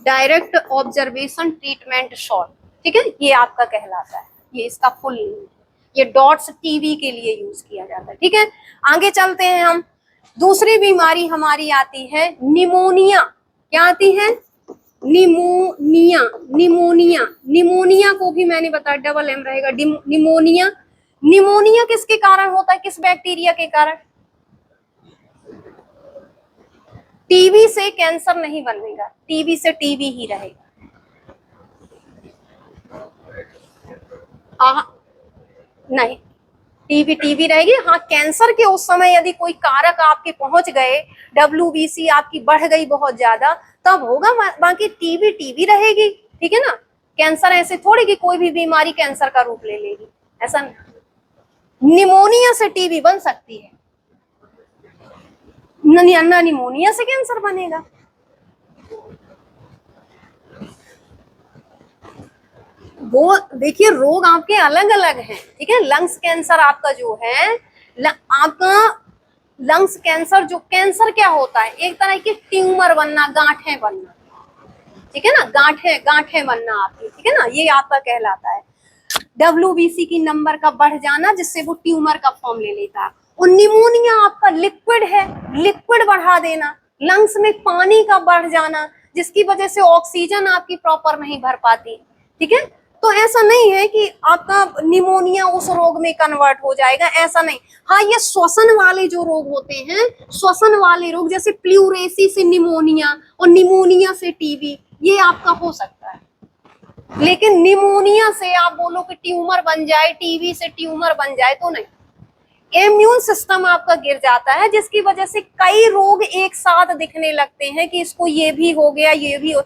direct observation treatment shot, ठीक है। ये आपका कहलाता है, ये इसका फुल, ये डॉट्स टीबी के लिए यूज किया जाता है, ठीक है। आगे चलते हैं हम। दूसरी बीमारी हमारी आती है निमोनिया। क्या आती है, निमोनिया को भी मैंने बताया डबल एम रहेगा, निमोनिया किसके कारण होता है, किस बैक्टीरिया के कारण। टीबी से कैंसर नहीं बनेगा, टीबी से टीबी ही रहेगा। नहीं, टीबी रहेगी। हाँ, कैंसर के उस समय यदि कोई कारक आपके पहुंच गए, WBC आपकी बढ़ गई बहुत ज्यादा, तब होगा, बाकी टीबी रहेगी, ठीक है ना। कैंसर ऐसे थोड़ी कि कोई भी बीमारी कैंसर का रूप ले लेगी, ऐसा नहीं। निमोनिया से टीबी बन सकती है, ना निमोनिया से कैंसर बनेगा। वो देखिए रोग आपके अलग अलग हैं, ठीक है। लंग्स कैंसर आपका जो है, आपका लंग्स कैंसर, जो कैंसर क्या होता है, एक तरह की ट्यूमर बनना, गांठें बनना, ठीक है ना, गांठें बनना आपकी, ठीक है ना, ये आपका कहलाता है। WBC की नंबर का बढ़ जाना, जिससे वो ट्यूमर का फॉर्म ले लेता है। और निमोनिया आपका लिक्विड है, लिक्विड बढ़ा देना, लंग्स में पानी का बढ़ जाना, जिसकी वजह से ऑक्सीजन आपकी प्रॉपर नहीं भर पाती, ठीक है। तो ऐसा नहीं है कि आपका निमोनिया उस रोग में कन्वर्ट हो जाएगा, ऐसा नहीं। हाँ, ये श्वसन वाले जो रोग होते हैं, श्वसन वाले रोग जैसे प्लूरेसी से निमोनिया और निमोनिया से टीबी, ये आपका हो सकता है। लेकिन निमोनिया से आप बोलो कि ट्यूमर बन जाए, टीबी से ट्यूमर बन जाए, तो नहीं। इम्यून सिस्टम आपका गिर जाता है, जिसकी वजह से कई रोग एक साथ दिखने लगते हैं कि इसको ये भी हो गया, ये भी हो,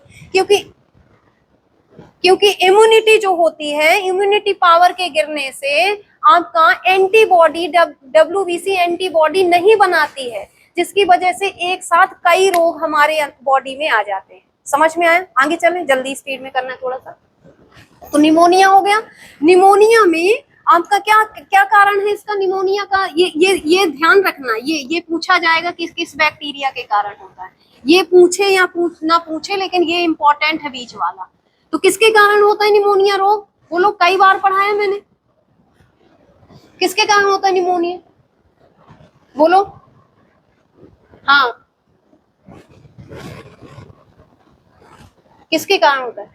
क्योंकि इम्यूनिटी जो होती है, इम्यूनिटी पावर के गिरने से आपका एंटीबॉडी, WBC एंटीबॉडी नहीं बनाती है, जिसकी वजह से एक साथ कई रोग हमारे बॉडी में आ जाते हैं। समझ में आया। आगे चलें, जल्दी स्पीड में करना है थोड़ा सा। तो निमोनिया हो गया। निमोनिया में आपका क्या कारण है इसका, निमोनिया का, ये ध्यान रखना, ये पूछा जाएगा कि किस बैक्टीरिया के कारण होता है। ये पूछे या ना पूछे, लेकिन ये इंपॉर्टेंट है बीच वाला। तो किसके कारण होता है निमोनिया रोग? वो लोग कई बार पढ़ाया मैंने। किसके कारण होता है निमोनिया? बोलो। हाँ, किसके कारण होता है?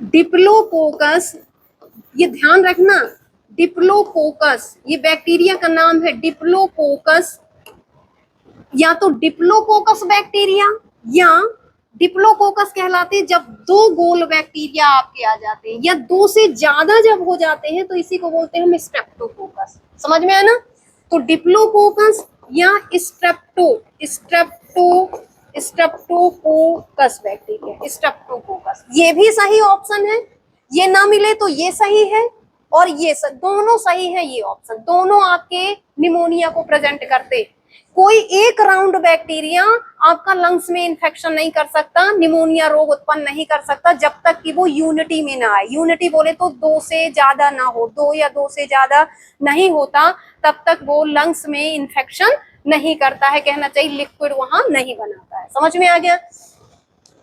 डिप्लोकोकस, ये ध्यान रखना, डिप्लोकोकस ये बैक्टीरिया का नाम है, डिप्लोकोकस। या तो डिप्लोकोकस बैक्टीरिया या डिप्लोकोकस कहलाते हैं जब दो गोल बैक्टीरिया आपके आ जाते हैं, या दो से ज्यादा जब हो जाते हैं तो इसी को बोलते हैं हम स्ट्रेप्टोकोकस। समझ में आया ना? तो डिप्लोकोकस या स्ट्रेप्टोकोकस बैक्टीरिया, स्ट्रेप्टोकोकस, ये भी सही ऑप्शन है। ये ना मिले तो ये सही है, और ये दोनों सही है। ये ऑप्शन दोनों आपके निमोनिया को प्रेजेंट करते। कोई एक राउंड बैक्टीरिया आपका लंग्स में इंफेक्शन नहीं कर सकता, निमोनिया रोग उत्पन्न नहीं कर सकता, जब तक कि वो यूनिटी में ना आए। यूनिटी बोले तो दो से ज्यादा ना हो, दो या दो से ज्यादा नहीं होता, तब तक वो लंग्स में इंफेक्शन नहीं करता है। कहना चाहिए लिक्विड वहां नहीं बनाता है। समझ में आ गया?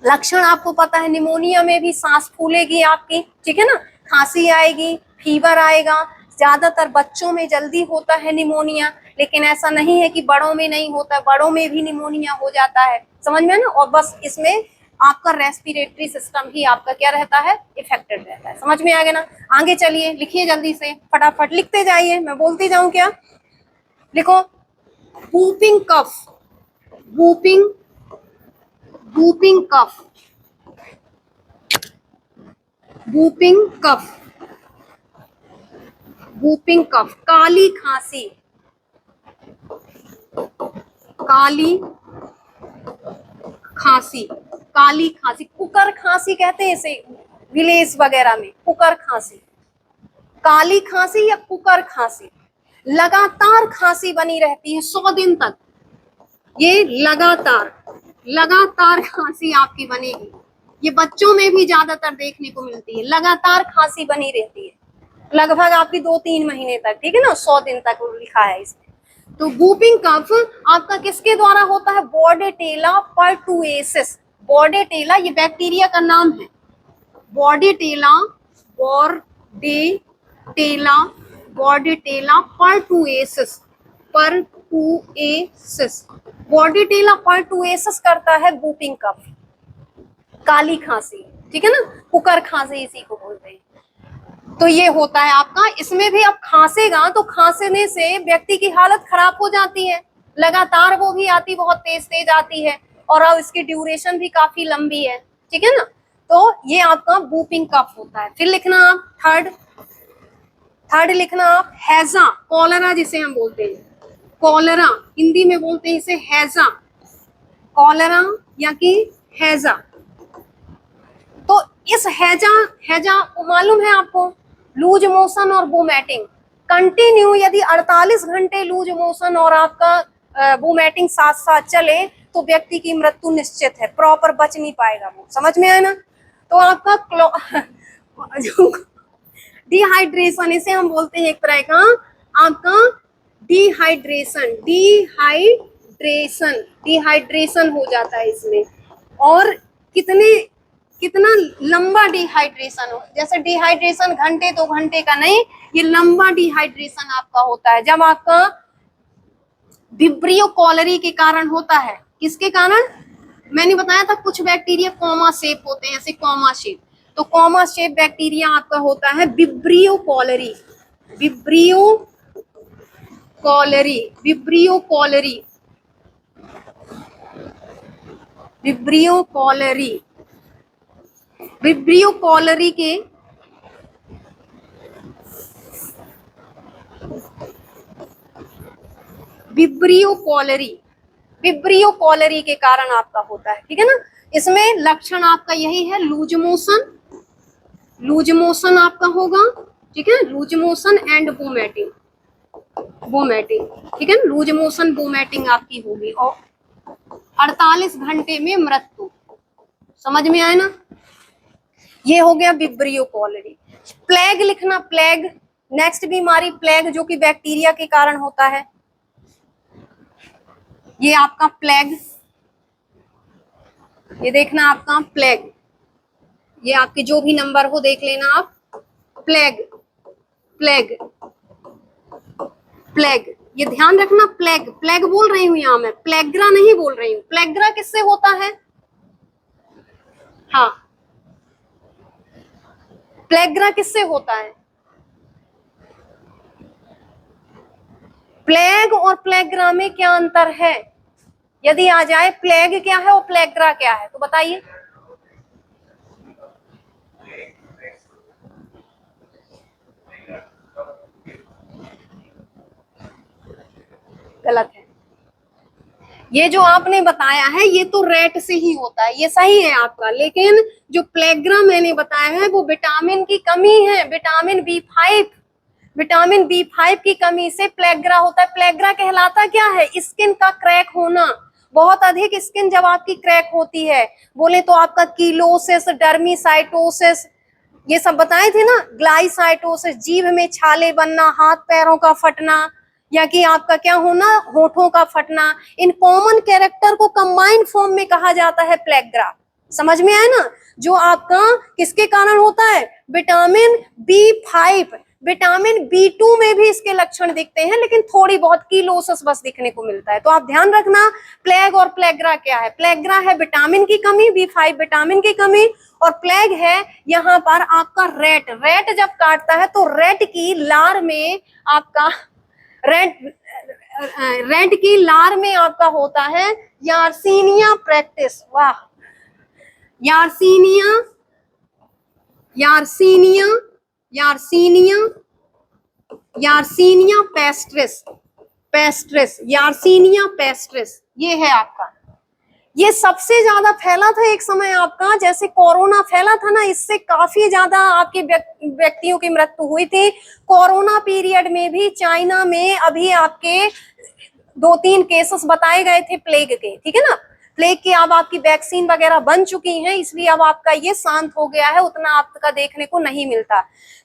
लक्षण आपको पता है, निमोनिया में भी सांस फूलेगी आपकी, ठीक है ना, खांसी आएगी, फीवर आएगा। ज्यादातर बच्चों में जल्दी होता है निमोनिया, लेकिन ऐसा नहीं है कि बड़ों में नहीं होता, बड़ों में भी निमोनिया हो जाता है। समझ में ना? और बस इसमें आपका रेस्पिरेटरी सिस्टम ही आपका क्या रहता है? इफेक्टेड रहता है। समझ में आ गया ना? आगे चलिए, लिखिए जल्दी से, फटाफट लिखते जाइए, मैं बोलती जाऊं क्या? लिखो, whooping cough, whooping whooping cough, whooping cough, whooping cough, काली खांसी, काली खांसी, काली खांसी, कुकर खांसी कहते हैं इसे विलेज वगैरह में, कुकर खांसी, काली खांसी या कुकर खांसी। लगातार खांसी बनी रहती है 100 दिन तक, ये लगातार खांसी आपकी बनेगी। ये बच्चों में भी ज्यादातर देखने को मिलती है, लगातार खांसी बनी रहती है, लगभग आपकी 2-3 महीने तक, ठीक है ना, 100 दिन तक लिखा है इसमें। तो वूपिंग कफ आपका किसके द्वारा होता है? बॉर्डेटेला पर्टुएसिस। बॉर्डेटेला ये बैक्टीरिया का नाम है, बॉर्डेटेला, बॉर्डेटेला, बॉर्डेटेला पर्टुएसिस, पर्टुएसिस, बॉर्डेटेला पर्टुएसिस करता है वूपिंग कफ, काली खांसी, ठीक है ना, कुकर खांसी इसी को बोलते हैं। तो ये होता है आपका। इसमें भी अब खांसेगा तो खांसने से व्यक्ति की हालत खराब हो जाती है, लगातार वो भी आती, बहुत तेज तेज आती है, और अब इसकी ड्यूरेशन भी काफी लंबी है, ठीक है ना। तो ये आपका वूपिंग कफ होता है। फिर लिखना आप थर्ड लिखना आप हैजा, कॉलरा जिसे हम बोलते हैं, कॉलरा हिंदी में बोलते हैं इसे हैजा, कॉलरा या कि हैजा। तो इस हैजा मालूम है आपको, लूज मोशन और वोमिटिंग कंटिन्यू, यदि 48 घंटे लूज मोशन और आपका वोमिटिंग साथ साथ चले तो व्यक्ति की मृत्यु निश्चित है, प्रॉपर बच नहीं पाएगा वो। समझ में आया ना? तो आपका डिहाइड्रेशन, इसे हम बोलते हैं एक तरह का आपका डिहाइड्रेशन, डिहाइड्रेशन हो जाता है इसमें। और कितना लंबा डिहाइड्रेशन हो, जैसे डिहाइड्रेशन घंटे 2 घंटे का नहीं, ये लंबा डिहाइड्रेशन आपका होता है जब आपका विब्रियो कॉलरी के कारण होता है। किसके कारण? मैंने बताया था कुछ बैक्टीरिया कॉमा शेप होते हैं, ऐसे कॉमा शेप, तो कॉमा शेप बैक्टीरिया आपका होता है vibrio cholerae, vibrio cholerae, vibrio cholerae, vibrio cholerae, vibrio cholerae के विब्रियो कॉलरी के कारण आपका होता है, ठीक है ना। इसमें लक्षण आपका यही है, लूज मोशन आपका होगा, ठीक है, लूज मोशन एंड वोमिटिंग, ठीक है, लूज मोशन वोमिटिंग आपकी होगी, और 48 घंटे में मृत्यु। समझ में आया ना? ये हो गया विब्रियो कॉलरी। प्लेग लिखना, प्लेग, नेक्स्ट बीमारी प्लेग, जो कि बैक्टीरिया के कारण होता है। ये आपका प्लेग, ये देखना आपका प्लेग, ये आपके जो भी नंबर हो देख लेना आप। प्लेग, प्लेग, प्लेग, ये ध्यान रखना, प्लेग, प्लेग बोल रही हूँ यहाँ मैं, प्लेग्रा नहीं बोल रही हूँ। प्लेग्रा किससे होता है? हाँ, प्लेग्रा किससे होता है? प्लेग और प्लेग्रा में क्या अंतर है? यदि आ जाए प्लेग क्या है और प्लेग्रा क्या है तो बताइए। गलत है। ये जो आपने बताया है ये तो रेट से ही होता है, ये सही है आपका, लेकिन जो प्लेग्रा मैंने बताया है वो विटामिन की कमी है, विटामिन B5, विटामिन B5 की कमी से प्लेग्रा होता है। प्लेग्रा कहलाता क्या है? स्किन का क्रैक होना, बहुत अधिक स्किन जब आपकी क्रैक होती है, बोले तो आपका कीलोसिस, डर्मिसाइटोसिस, ये सब बताए थे ना, ग्लाइसाइटोसिस, जीभ में छाले बनना, हाथ पैरों का फटना, या कि आपका क्या होना, होठों का फटना, इन कॉमन कैरेक्टर को कंबाइंड फॉर्म में कहा जाता है प्लेग्रा। समझ में आया ना? जो आपका किसके कारण होता है? विटामिन B5, विटामिन B2 में भी इसके लक्षण दिखते हैं, लेकिन थोड़ी बहुत कीलोसिस बस दिखने को मिलता है। तो आप ध्यान रखना, प्लेग और प्लेग्रा क्या है? प्लेग्रा है विटामिन की कमी, B5 विटामिन की कमी, और प्लेग है यहाँ पर आपका रेट। रेट जब काटता है तो रेट की लार में आपका रेट की लार में आपका होता है यार्सीनिया प्रैक्टिस। वाह, यार्सीनिया, यार्सीनिया, यार्सीनिया, यार्सीनिया पेस्ट्रिस, पेस्ट्रिस, यार्सीनिया पेस्ट्रिस, ये है आपका। ये सबसे ज्यादा फैला था एक समय आपका, जैसे कोरोना फैला था ना, इससे काफी ज्यादा आपके व्यक्तियों की मृत्यु हुई थी। कोरोना पीरियड में भी चाइना में अभी आपके 2-3 केसेस बताए गए थे प्लेग के, ठीक है ना। प्लेग की अब आपकी वैक्सीन वगैरह बन चुकी है, इसलिए अब आपका ये शांत हो गया है, उतना आपका देखने को नहीं मिलता।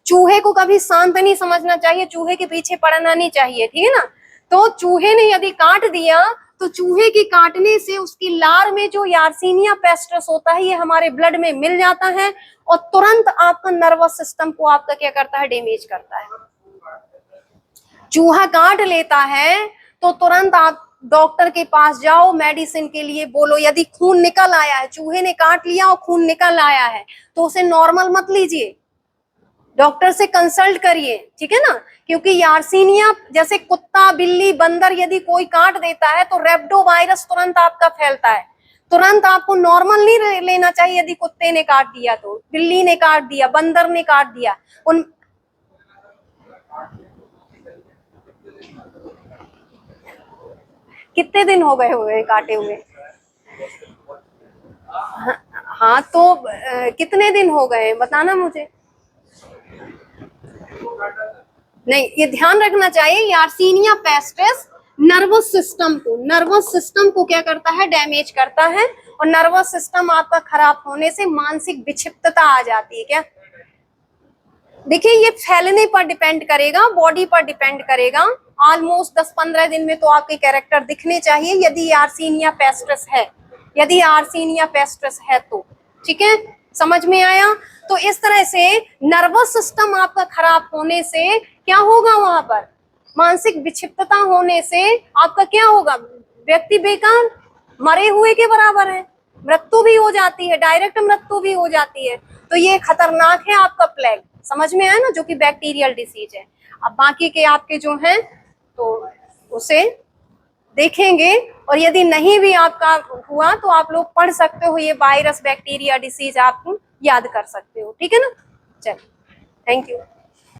चूहे को कभी शांत नहीं समझना चाहिए, चूहे के पीछे पड़ना नहीं चाहिए, ठीक है ना। तो चूहे ने यदि काट दिया तो चूहे के काटने से उसकी लार में जो यार्सीनिया पेस्ट्रिस होता है ये हमारे ब्लड में मिल जाता है और तुरंत आपका नर्वस सिस्टम को आपका क्या करता है? डैमेज करता है। चूहा काट लेता है तो तुरंत आप डॉक्टर के पास जाओ, मेडिसिन के लिए बोलो। यदि खून निकल आया है, चूहे ने काट लिया और खून निकल आया है, तो उसे नॉर्मल मत लीजिए, डॉक्टर से कंसल्ट करिए, ठीक है ना। क्योंकि यार्सीनिया जैसे कुत्ता, बिल्ली, बंदर यदि कोई काट देता है तो रेप्डो वायरस तुरंत आपका फैलता है। तुरंत आपको नॉर्मल नहीं लेना चाहिए। यदि कुत्ते ने काट दिया, तो बिल्ली ने काट दिया, बंदर ने काट दिया, उन कितने दिन हो गए हुए काटे हुए? हाँ तो कितने दिन हो गए बताना मुझे। नहीं, ये ध्यान रखना चाहिए, यार्सीनिया पेस्ट्रिस नर्वस सिस्टम को क्या करता है? डैमेज करता है, और नर्वस सिस्टम आपका खराब होने से मानसिक विक्षिप्तता आ जाती है। क्या देखिए, ये फैलने पर डिपेंड करेगा, बॉडी पर डिपेंड करेगा। ऑलमोस्ट 10-15 दिन में तो आपके कैरेक्टर दिखने चाहिए, यदि यार्सीनिया पेस्ट्रिस है, यदि यार्सीनिया पेस्ट्रिस है तो, ठीक है, समझ में आया। तो इस तरह से नर्वस सिस्टम आपका खराब होने से क्या होगा? वहां पर मानसिक विक्षिप्तता होने से आपका क्या होगा? व्यक्ति बेकार, मरे हुए के बराबर है, मृत्यु भी हो जाती है, डायरेक्ट मृत्यु भी हो जाती है। तो ये खतरनाक है आपका प्लेग, समझ में आया ना, जो कि बैक्टीरियल डिसीज है। अब बाकी के आपके जो हैं तो उसे देखेंगे, और यदि नहीं भी आपका हुआ तो आप लोग पढ़ सकते हो, ये वायरस, बैक्टीरिया, डिसीज आप याद कर सकते हो, ठीक है ना। चलिए, थैंक यू।